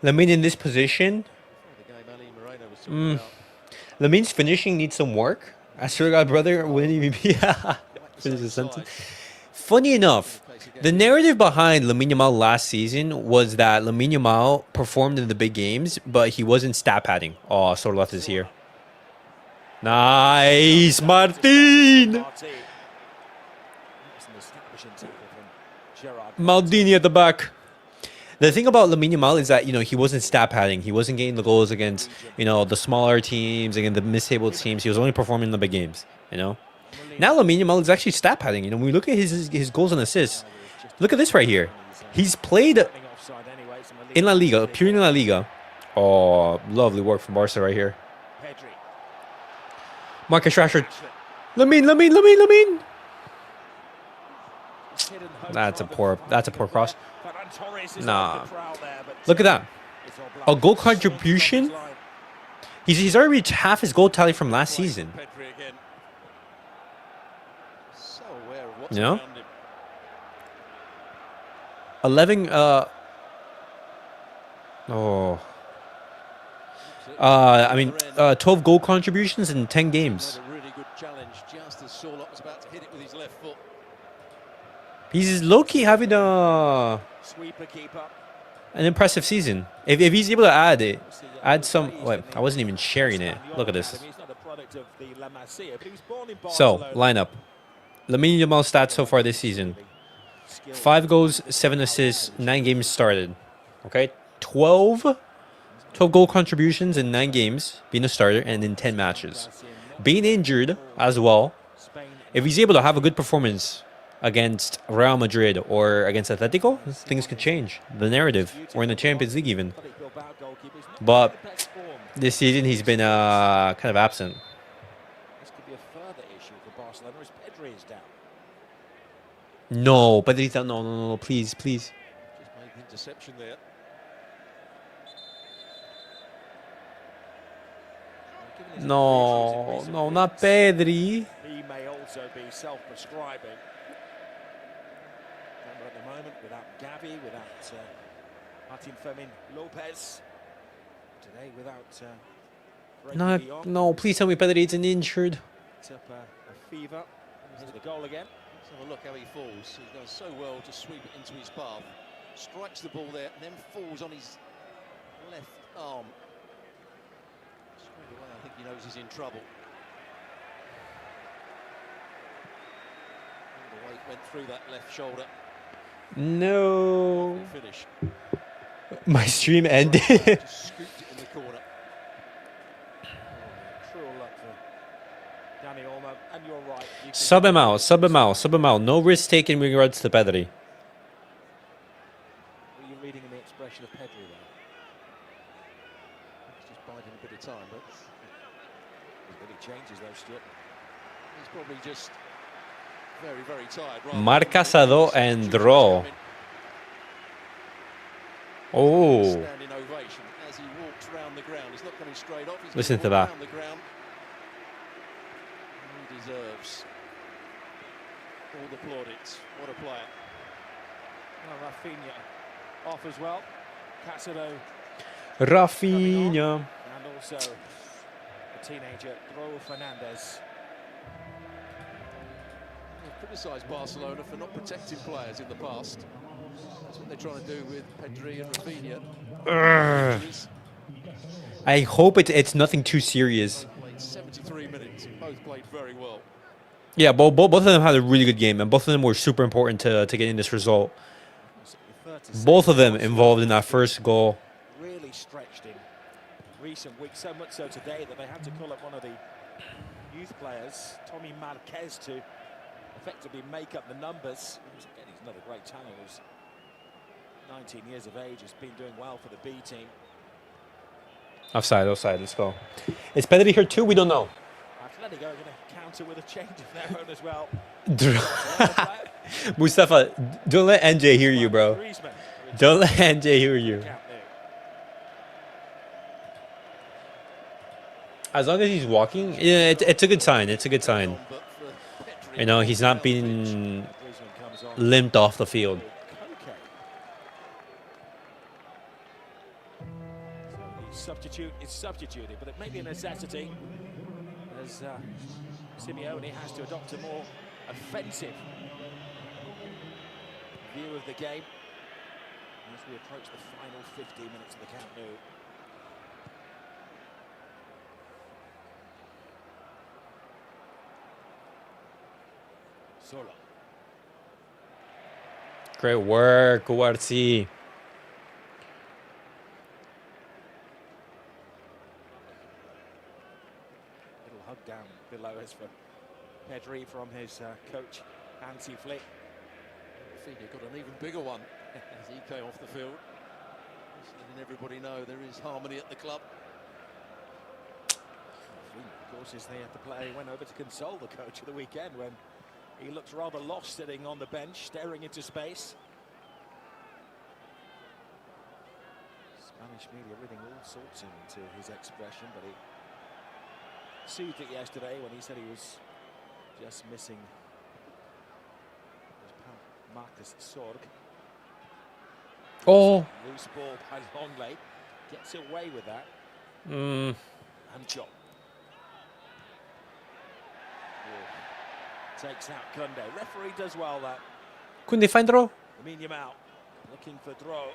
Lamine in this position. The game Ali Moreno was talking about. Lamine's finishing needs some work. I swear to God, brother, wouldn't even be. Finish the sentence. Funny enough, the narrative behind Lamine Yamal last season was that Lamine Yamal performed in the big games, but he wasn't stat padding. Oh, sort of left is here. Nice, Martín. That's an establishing tackle from Gerard. Maldini at the back. The thing about Lamine Yamal is that, he wasn't stat padding. He wasn't getting the goals against, the smaller teams, against the misabled teams. He was only performing in the big games, Now Lamine Yamal is actually stat padding. When we look at his goals and assists, look at this right here. He's played in La Liga, purely in La Liga. Oh, lovely work from Barça right here. Pedri. Marcus Rashford. Lamine. That's a poor cross. Nah. Look at that. A goal contribution. He's already reached half his goal tally from last season. Pedri again. So aware of what's You know? around him. 11 12 goal contributions in 10 games. Had a really good challenge just as Sorlock was about to hit it with his left foot. He's low-key having an Sweeper keeper. impressive season. If he's able to add some... Wait, I wasn't even sharing it. Look at this. He's not a product of the La Masia, but he was born in So, Barcelona. lineup. Lamine Yamal stats so far this season. 5 goals, 7 assists, 9 games started. Okay? 12 goal contributions in 9 games, being a starter, and in 10 matches. Being injured as well. If he's able to have a good performance against Real Madrid or against Atletico, things could change. The narrative, or in the Champions League even. But this season he's been kind of absent. This could be a further issue for No, Pedrita, no, please. Just made the interception there. No, not Pedri. He may also be self-prescribing. Remember at the moment, without Gavi, without Martin Fermin Lopez. Today without No, please tell me Pedri isn't injured. It's up a fever. Into the goal again. Let's have a look how he falls. He does so well to sweep it into his path. Strikes the ball there and then falls on his left arm. Straight away, I think he knows he's in trouble. The weight went through that left shoulder. No. Finish. My stream ended. Just scooped it in the corner. Cruel luck for Dani Olmo, and you're right. Sub him out. No risk taken with regards to Pedri. Were you reading in the expression of Pedri there? He's just biding a bit of time, but It really changes though, Stuart. he's probably just very, very tired. Casadó and draw. Oh. Standing ovation as he walks round the ground. He's not coming straight off. He's Listen to walk that. round the ground. He deserves all the plaudits. What a player. Well, Raphinha off as well. Casadó Raphinha. and also the teenager Raul Fernandez. They've criticised Barcelona for not protecting players in the past. That's what they're trying to do with Pedri and Raphinha. Injuries. I hope it's nothing too serious. Both played 73 minutes. Both played very well. Yeah, both of them had a really good game, and both of them were super important to getting this result. Both of them involved in that first goal. Really stretched in recent weeks, so much so today that they had to call up one of the youth players, Tommy Marquez, to effectively make up the numbers. Again, he's another great talent. Who's 19 years of age, has been doing well for the B team. Offside, let's go. Is Pedri here too? We don't know. Atletico are going to counter with a change of their own as well. Mustafa, don't let NJ hear you, bro. Don't let NJ hear you. As long as he's walking, yeah, it's a good sign. It's a good sign. You know, he's not being limped off the field. Substitute is substituted, but it may be a necessity as Simeone has to adopt a more offensive view of the game as we approach the final 15 minutes of the Camp Nou. Solo. Great work, Cubarsí. Little hug down below us for Pedri from his coach, Hansi Flick. Raphinha got an even bigger one as he came off the field. Just letting everybody know there is harmony at the club. Of course, is there the player who went over to console the coach of the weekend when he looked rather lost sitting on the bench, staring into space. Spanish media reading all sorts into his expression, but he soothed it yesterday when he said he was just missing Marcus Sorg. Oh. Loose ball by Longley. Gets away with that. Mm. And Joan. Takes out Kounde. Referee does well that. Kounde find draw? Lamine Yamal looking for throw.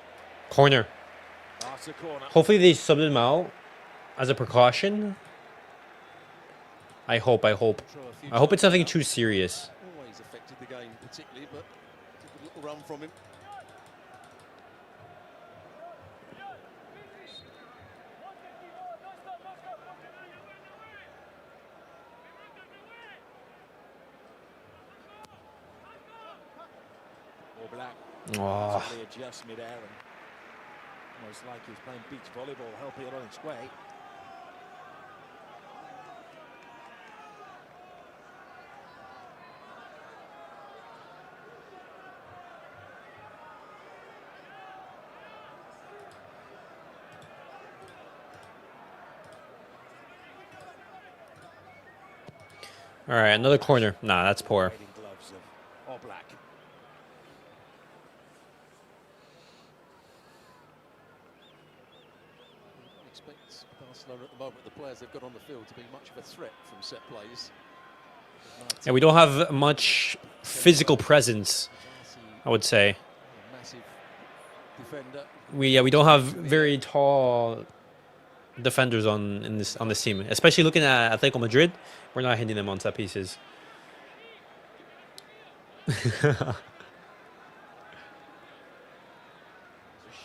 Corner. Barça corner. Hopefully they subbed him out as a precaution. I hope it's nothing too serious. Always affected the game particularly, but took a little run from him. Black. Oh. Adjust mid-air and almost like he's playing beach volleyball, helping it on its way. All right, another corner. Nah, that's poor. Gloves of Oblak. You don't expect Barcelona at the moment, the players they've got on the field, to be much of a threat from set plays. Yeah, we don't have much physical presence, I would say. Massive defender. We don't have very tall defenders on this team, especially looking at Atletico Madrid. We're not hitting them on set pieces.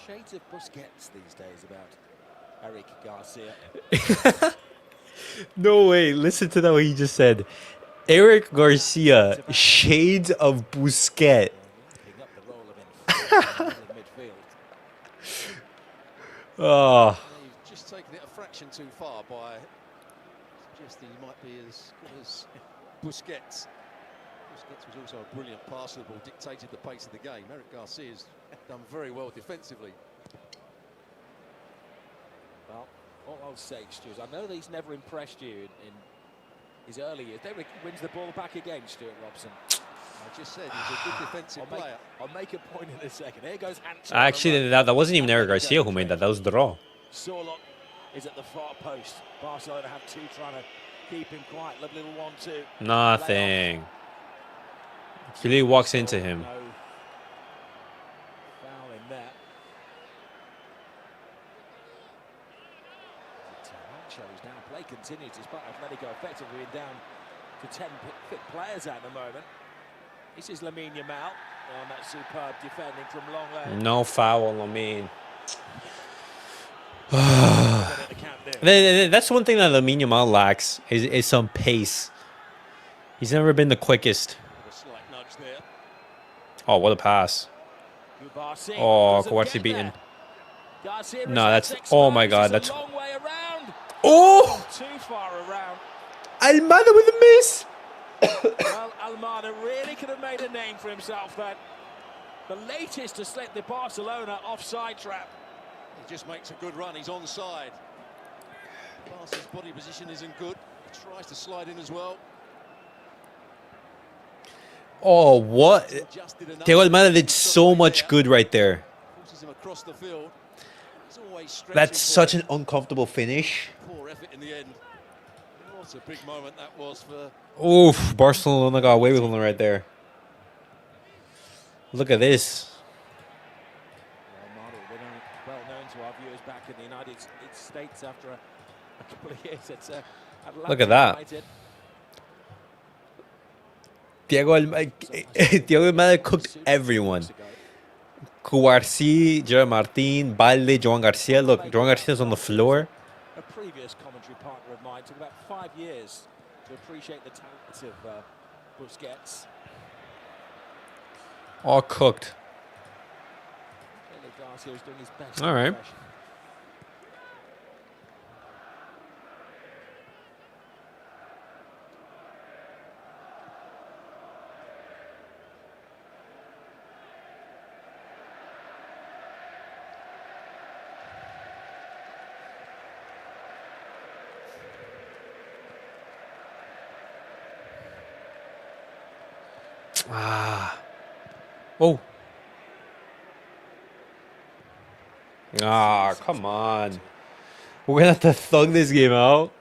Shades of Busquets these days about Eric Garcia. No way! Listen to that what he just said. Eric Garcia, shades of Busquets. Picking up the role of midfield. Oh. He's just taken it a fraction too far by suggesting he might be as good as Busquets. Busquets was also a brilliant passer, the ball dictated the pace of the game. Eric Garcia's done very well defensively. Well, all I'll say, Stu, is I know that he's never impressed you in his early years. There he wins the ball back again, Stuart Robson. I just said he's a good defensive player. I'll make a point in a second. Here goes Hansen. Actually, that wasn't even Eric Garcia who made that. That was Draw. Sorlock is at the far post. Barcelona have two trying to keep him quiet. Lovely little 1-2. Nothing. He really walks into him. No foul in there. Shows now play continues despite Atletico effectively being down to 10 fit players at the moment. This is Lamine Yamal on that superb defending from long range. No foul, Lamine. That's one thing that Lamine Yamal lacks is some pace. He's never been the quickest. A slight nudge there. Oh, what a pass. Cubarsí Oh, doesn't Kovacic get beaten. there. Garcia No, that's... exposed. Oh, my God. It's That's... a long way around. Oh! Too far around. Almada with a miss. Well, Almada really could have made a name for himself then. The latest to slip the Barcelona offside trap. He just makes a good run. He's onside. Barca's body position isn't good. He tries to slide in as well. Oh, what? Adjusted enough. Thiago Almada did so much good right there. Forces him across the field. He's always stretching That's for such it. an uncomfortable finish. Poor effort in the end. What a big moment that was for... Oof, Barcelona got away with one right there. Look at this. Well known to our viewers back in the United States after a couple of years at Atlanta. Look at that. United. Thiago Almada cooked everyone. Cubarsí, Gerard, Martín, Balde, Joan Garcia. Look, Joan Garcia's on the floor. A previous commentary partner of mine took about 5 years to appreciate the talents of Busquets. All cooked. Clearly Garcia was doing his best. All right. impression. Ah. Oh. Ah, come on. We're going to have to thug this game out.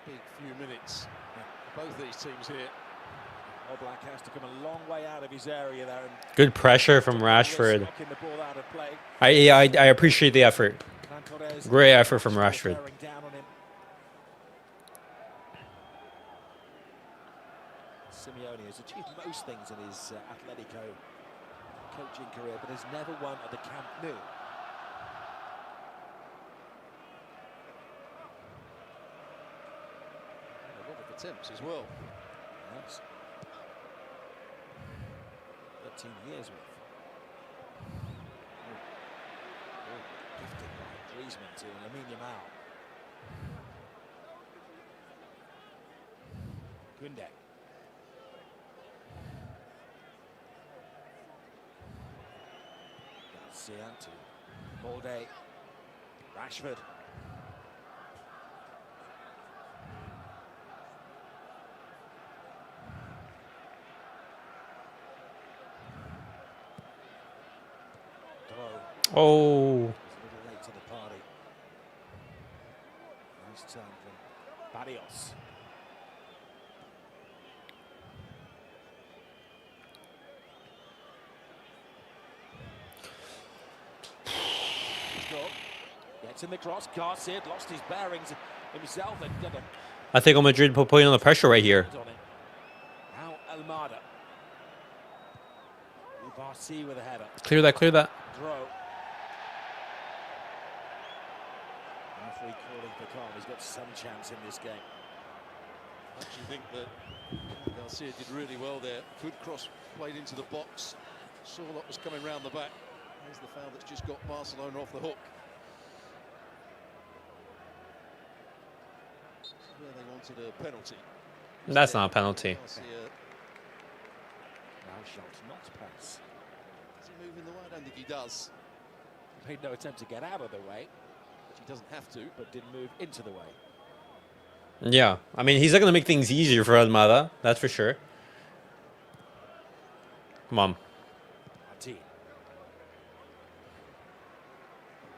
Big few minutes for both these teams here. Oblak has to come a long way out of his area there. And Good pressure from Rashford. knocking the ball out of play. I appreciate the effort. Torres Great effort from Rashford. bearing down on him. Simeone has achieved most things in his Atletico coaching career, but has never won at the Camp Nou. A lot of attempts as well. Yes. 13 years with. Gifted by Griezmann to Lamine Yamal. Kounde. Garcia to Balde. Rashford. Oh. A little late to the party. Nice turn from Barrios. Gets in the cross. Garcia had lost his bearings himself and did a Atletico Madrid putting on the pressure right here. on it. Now Almada. Cubarsí with a header. Clear that, clear that. Throw. Referee calling for calm. He's got some chance in this game. I actually think that Garcia did really well there. Good cross played into the box. Saw what was coming round the back. There's the foul that's just got Barcelona off the hook. Where they wanted a penalty. That's not a penalty. Garcia, Now shot, not pass. does he move in the way? I don't think he does. Made no attempt to get out of the way, But he doesn't have to. but didn't move into the way. Yeah, I mean, he's not going to make things easier for Almada, that's for sure. Come on. Martín.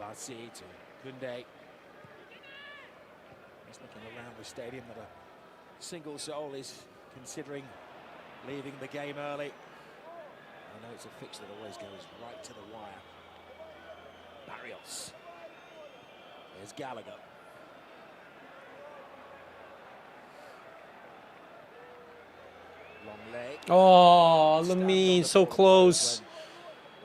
Garcia to Kounde. He's looking around the stadium that a single soul is considering leaving the game early. I know it's a fixture that always goes right to the wire. Barrios. There's Gallagher. Long leg. Oh, Lamine, so close.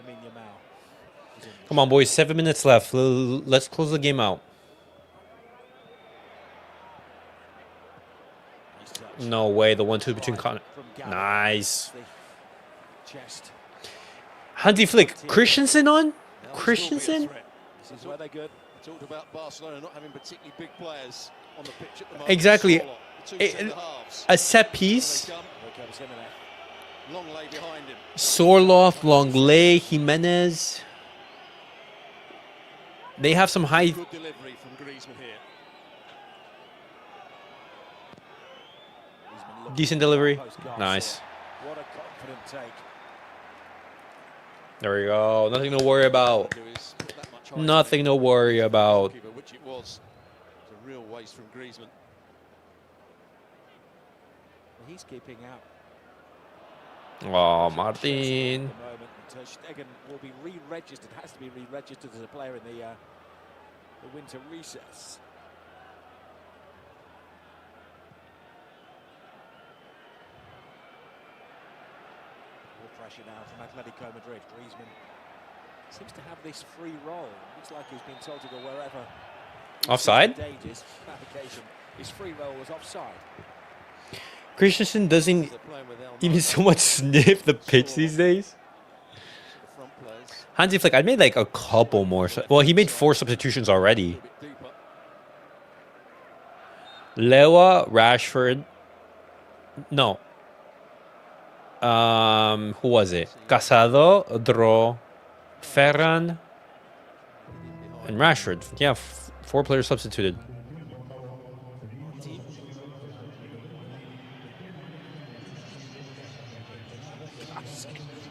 Lamine Yamal. Come on, boys, 7 minutes left. Let's close the game out. Nice touch. No way, the 1-2 between From Gallagher. Nice. The chest. Hansi Flick, Christensen on? Now there'll still be a Christensen? threat. This is where they're good. We talked about Barcelona not having particularly big players on the pitch at the moment. Exactly. Solo, the two It- centre-halves. A set They piece. come, Here comes Jimenez. long lay behind him. Sorloth, Longley, Jimenez. They have some high... Good delivery from Griezmann here. Griezmann looking Decent for delivery. post Garcia. Nice. What a confident take. There we go. Nothing to worry about. Do is put that much height Nothing on to worry the about. goalkeeper, which it was. It's a real waste from Griezmann. He's keeping out. Oh, Szczęsny Martin. at the moment, and Ter Stegen will be re-registered. Has to be re-registered as a player in the winter recess. More pressure now from Atletico Madrid. Griezmann seems to have this free roll. Looks like he's been told to go wherever. he Offside? sees the dangers. That occasion, his free roll was offside. Christensen doesn't They're playing with Almada. even so much sniff the pitch these days. The front players. Hansi Flick, I made like a couple more. Well, he made 4 substitutions A already. little bit deeper. Lewa, Rashford. No. Who was it? Casadó, Dro, Ferran, and Rashford. Yeah, 4 players substituted. Martín.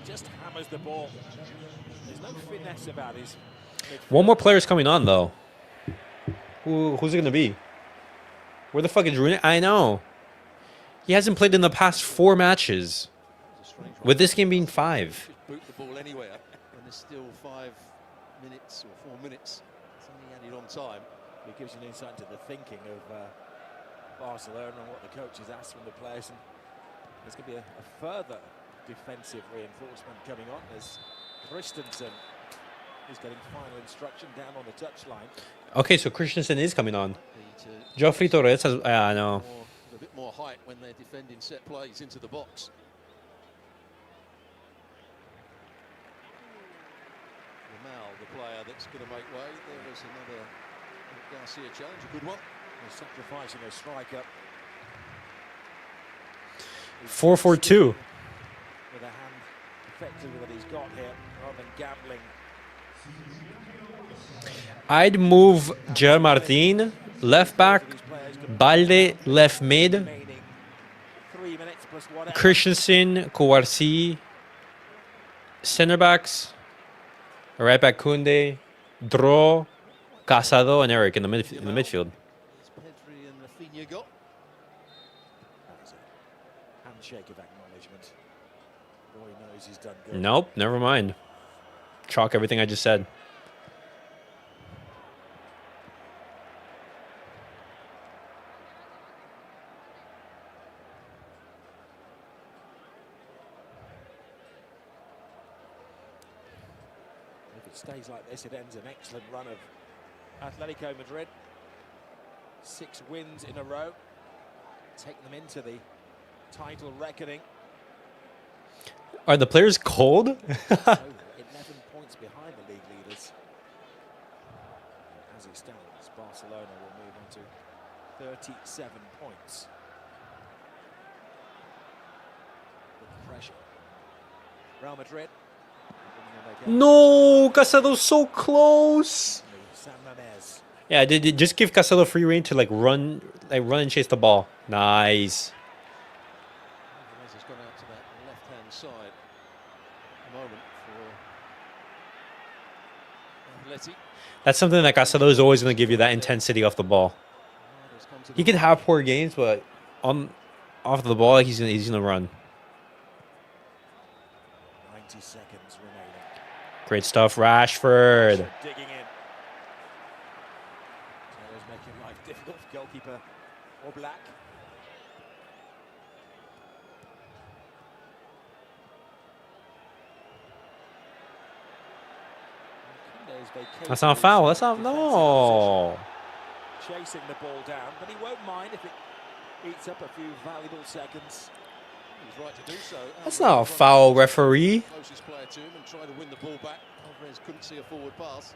Just hammers the ball. There's no finesse about his midfield. One more player's coming on though. Who's it gonna be? Where the fuck is Roony? I know. He hasn't played in the past 4 matches. It's a strange one. With this game being 5. Just boot the ball anywhere when there's still 5 minutes or 4 minutes. It's only added on time. It gives you an insight into the thinking of Barcelona and what the coaches asked from the players. And there's going to be a further defensive reinforcement coming on as Christensen is getting final instruction down on the touchline. Okay, so Christensen is coming on. Be to Jofre Torres has. I know. a bit more height when they're defending set plays into the box. Yamal, the player that's going to make way. There was another Garcia challenge, a good one. They're sacrificing a striker. 4-4-2. With a hand effectively that he's got here, rather than gambling. I'd move Gerard Martín, left back, Balde, left mid, 3 minutes plus whatever. Christensen, Cubarsí, center backs, right back Kounde, Draw, Casadó, and Eric in the midfield. It's Pedri and Raphinha got. That is a handshake of acknowledgement. Roy knows he's done good. Nope, never mind. Chalk everything I just said. If it stays like this, it ends an excellent run of Atlético Madrid. 6 wins in a row. Take them into the title reckoning. Are the players cold? 11 points behind the league leaders. As it stands, Barcelona will move on to 37 points. With pressure. Real Madrid. No, Casado's so close. San Mamés. Yeah, just give Casadó free rein to run and chase the ball. Nice. Alvarez has gone out to that left-hand side. A moment for Atleti. That's something that Casadó is always going to give you, that intensity off the ball. He can have poor games, but off the ball, he's gonna run. 90 seconds remaining. Great stuff, Rashford. Digging in. Taylor's making life difficult for goalkeeper or Black. That's not a foul. That's not. No. Chasing the ball down, but he won't mind if it eats up a few valuable seconds. He's right to do so. That's not a foul, referee. Closest player to him and try to win the ball back. Alvarez couldn't see a forward pass.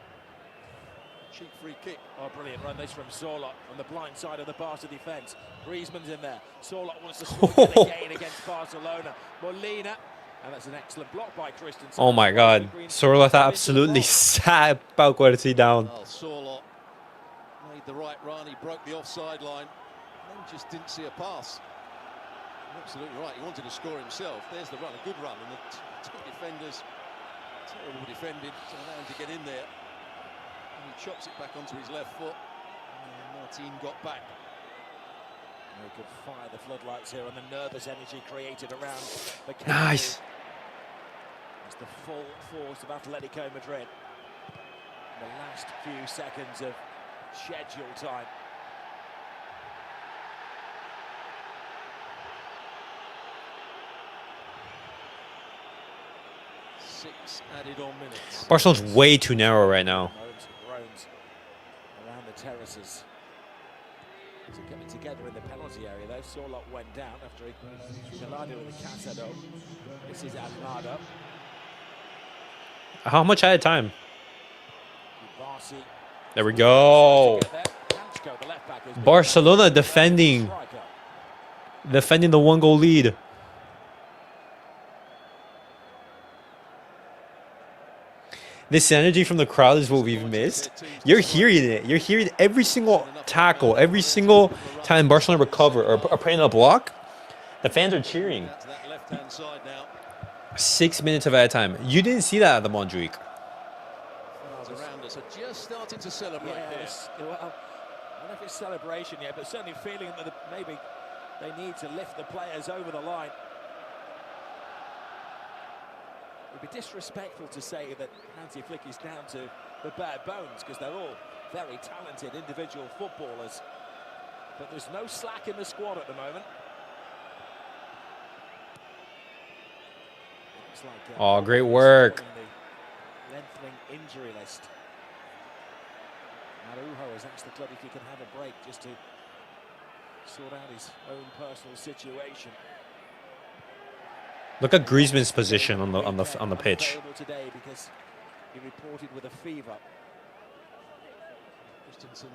Cheap free kick. Oh, brilliant run this from Sorloth on the blind side of the Barca defence. Griezmann's in there. Sorloth wants to score again against Barcelona. Molina. And that's an excellent block by Christensen. Oh my God. Sorloth absolutely sat Pau Cubarsí down. Well, Sorloth made the right run. He broke the offside line. And then just didn't see a pass. You're absolutely right. He wanted to score himself. There's the run, a good run. And the two defenders, terrible defended, to allow him to get in there. And he chops it back onto his left foot. And Martín got back. They could fire the floodlights here on the nervous energy created around the camp. Nice. It's the full force of Atlético Madrid. The last few seconds of schedule time. Six added on minutes. Barcelona's way too narrow right now. Moans and groans around the terraces. So coming together in the penalty area though. Sorloth went down after he collided with the Casadó. This is Almada. How much added time? Kubarsí. There we go. Barcelona defending the 1-goal lead. This energy from the crowd is what we've missed. You're hearing it. You're hearing every single tackle, every single time Barcelona recover or put in a block. The fans are cheering. 6 minutes of added time. You didn't see that at the Montjuic. Around us are just starting to celebrate. Yes. Well, I don't know if it's celebration yet, but certainly feeling that maybe they need to lift the players over the line. It would be disrespectful to say that Hansi Flick is down to the bare bones because they're all very talented individual footballers. But there's no slack in the squad at the moment. Like, oh, great work. The lengthening injury list. Marujo has asked the club if he can have a break just to sort out his own personal situation. Look at Griezmann's position on the pitch. Today because He reported with a fever. Christensen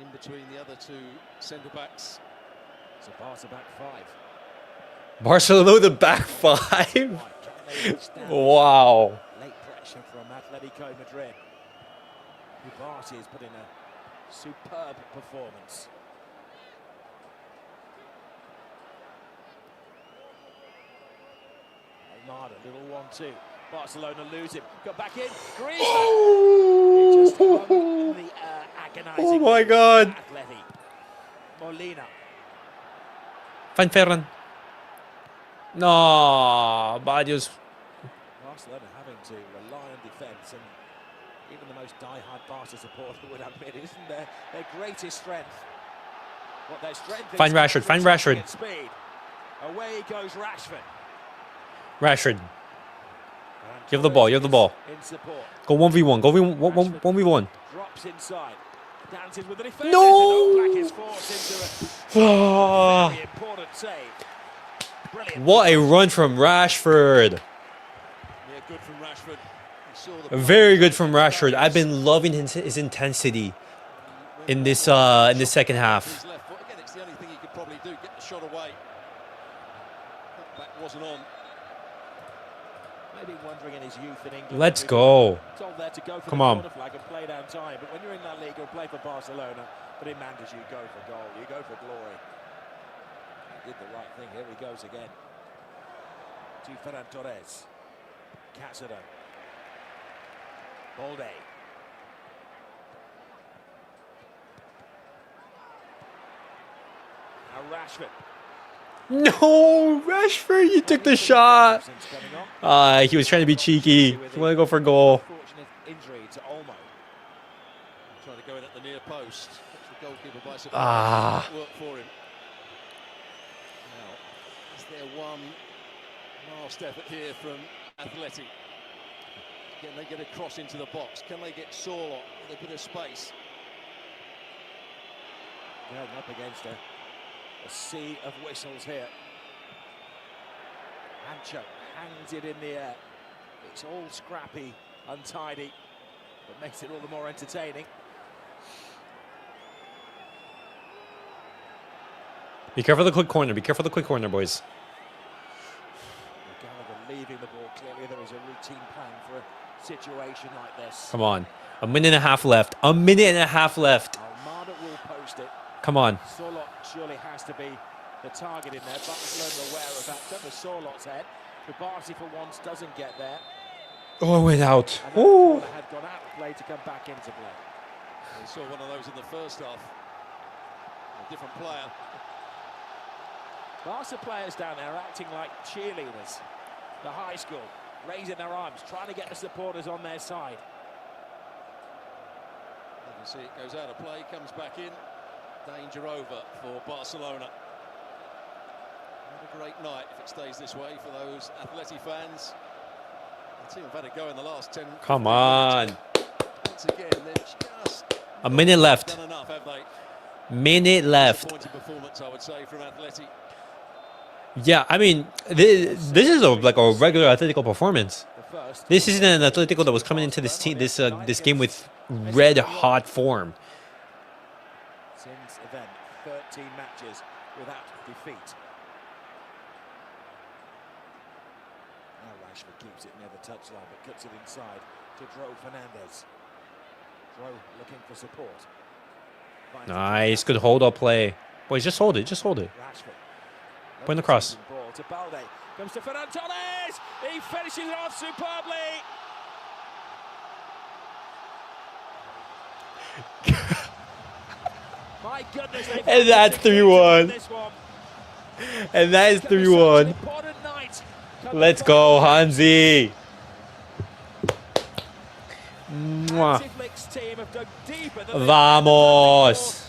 in between the other two centre-backs. It's a Barca back five. Barcelona the back five. Wow. Late pressure from Atlético Madrid. Cubarsí has put in a superb performance. Almada, little 1-2. Barcelona lose him. Got back in. Griezmann. He just hung in the agonising. Oh my God. Atleti. Molina. Find Ferran. No, Barrios. Barcelona having to rely on defence, and even the most die-hard Barca supporter would admit it isn't their greatest strength. What their strength Find is Rashford, find Rashford. at speed. Away goes Rashford. Rashford. You have the ball, you have the ball. In support. Go 1v1, go 1v1. Drops inside. Dances with the defence. No! Back is forced into a very important save. Brilliant. What a run from Rashford. Yeah, good from Rashford. He saw the Very good from Rashford. I've been loving his intensity in this second half. his left foot. Again, it's the only thing he could probably do. Get the shot away. That back wasn't on. Maybe wondering in his youth in England. Let's go. Told there to go for Come the on. corner flag and play down time. But when you're in that league, you'll play for Barcelona. But in Manders, you go for goal. You go for glory. He did the right thing. Here he goes again. To Ferran Torres. Casadó. Balde. Now Rashford. No, Rashford, you took the shot. He was trying to be cheeky. He wanted to go for a goal. Unfortunate injury to Olmo. Trying to go in at the near post. That's the goalkeeper by surprise. Ah. Work for him. Now, is there one last effort here from Atleti? Can they get a cross into the box? Can they get Sorloth with a bit of space? Going up against a sea of whistles here. Ancho hangs it in the air. It's all scrappy, untidy, but makes it all the more entertaining. Be careful of the quick corner. Be careful of the quick corner, boys. Gallagher leaving the ball. Clearly there is a routine plan for a situation like this. Come on. A minute and a half left. A minute and a half left. Almada will post it. Come on. Sorloth surely has to be the target in there. Barcelona aware of that. Over Sorloth's head. Cubarsí for once doesn't get there. Oh, it went out. And that Ooh. corner had gone out of play to come back into play. We saw one of those in the first half. A different player. Barca players down there acting like cheerleaders. The high school, raising their arms, trying to get the supporters on their side. You can see it goes out of play, comes back in. Danger over for Barcelona. What a great night if it stays this way for those Atleti fans. The team have had a go in the last 10. Come on. Once again, they're just A minute left. done enough, have they? Minute left. Disappointing performance, I would say, from Atleti. Yeah, I mean, this is like a regular Atletico performance. The first. This isn't an Atletico that was coming into this game with red hot form. Since event, 13 matches without defeat. Now Rashford keeps it near the touchline, but cuts it inside to Fernandez. Looking for support. Nice, good hold up play. Boys, just hold it, just hold it. Rashford. Point across. Ball to Balde. Comes to Ferran Torres. He finishes it off superbly. My goodness. And that's 3-1. And that is 3-1. Let's go, Hansi. Mwah. Vamos.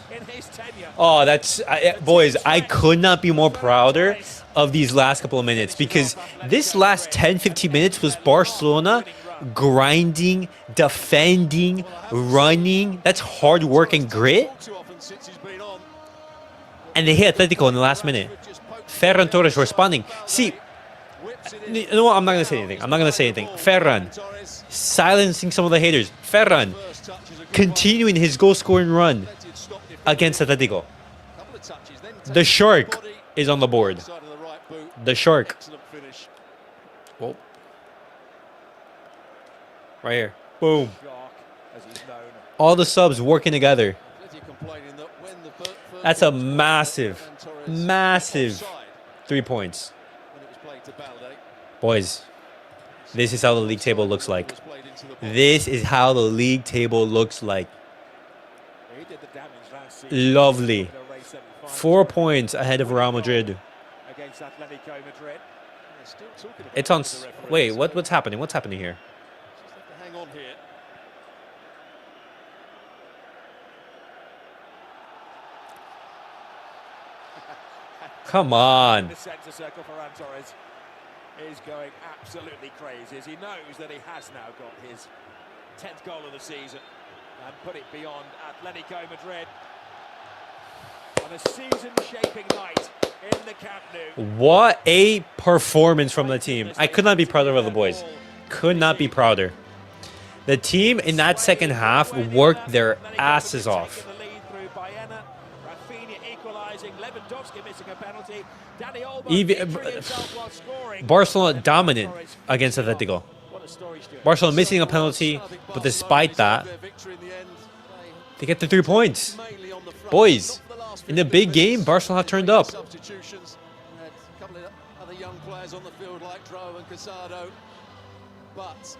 Oh, that's boys. I could not be more prouder of these last couple of minutes because this last 10-15 minutes was Barcelona grinding, defending, running. That's hard work and grit. And they hit Atletico in the last minute. Ferran Torres responding. See, you know what? I'm not gonna say anything. I'm not gonna say anything. Ferran, silencing some of the haters. Ferran continuing his goal-scoring run against Atletico. The Shark is on the board. The Shark. Whoa. Right here. Boom. All the subs working together. That's a massive, massive 3 points. Boys, this is how the league table looks like. This is how the league table looks like. Lovely. 4 points ahead of Real Madrid. It's on. Wait, what's happening? What's happening here? Hang on here. Come on. The centre circle for Torres is going absolutely crazy as he knows that he has now got his 10th goal of the season and put it beyond Atlético Madrid on a season-shaping night in the Camp Nou. What a performance from the team. I could not be prouder of the boys. Could not be prouder. The team in that second half worked their asses off. Even Barcelona dominant against Atletico. Barcelona missing a penalty, but despite that, they get the 3 points. Boys, in the big game, Barcelona have turned up. Substitutions. Had a couple of other young players on the field like Joan and Casadó. But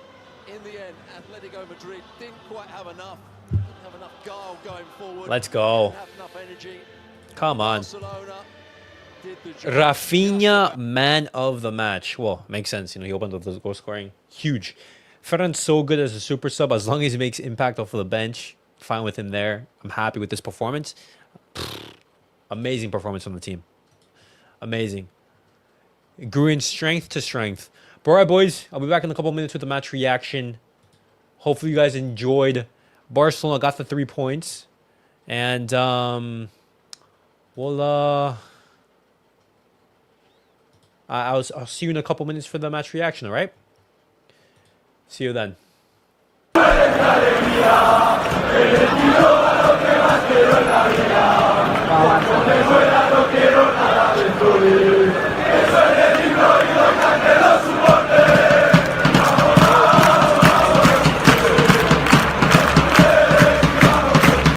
in the end, Atletico Madrid didn't quite have enough. Didn't have enough guile going forward. Let's go. Didn't have enough energy. Come on. Barcelona did the job. Raphinha, man of the match. Well, makes sense. He opened up the goal scoring. Huge. Ferran's so good as a super sub. As long as he makes impact off of the bench, fine with him there. I'm happy with this performance. Amazing performance from the team. Amazing. Grew in strength to strength. But all right, boys. I'll be back in a couple minutes with the match reaction. Hopefully you guys enjoyed. Barcelona got the 3 points. And I'll see you in a couple minutes for the match reaction, all right? See you then.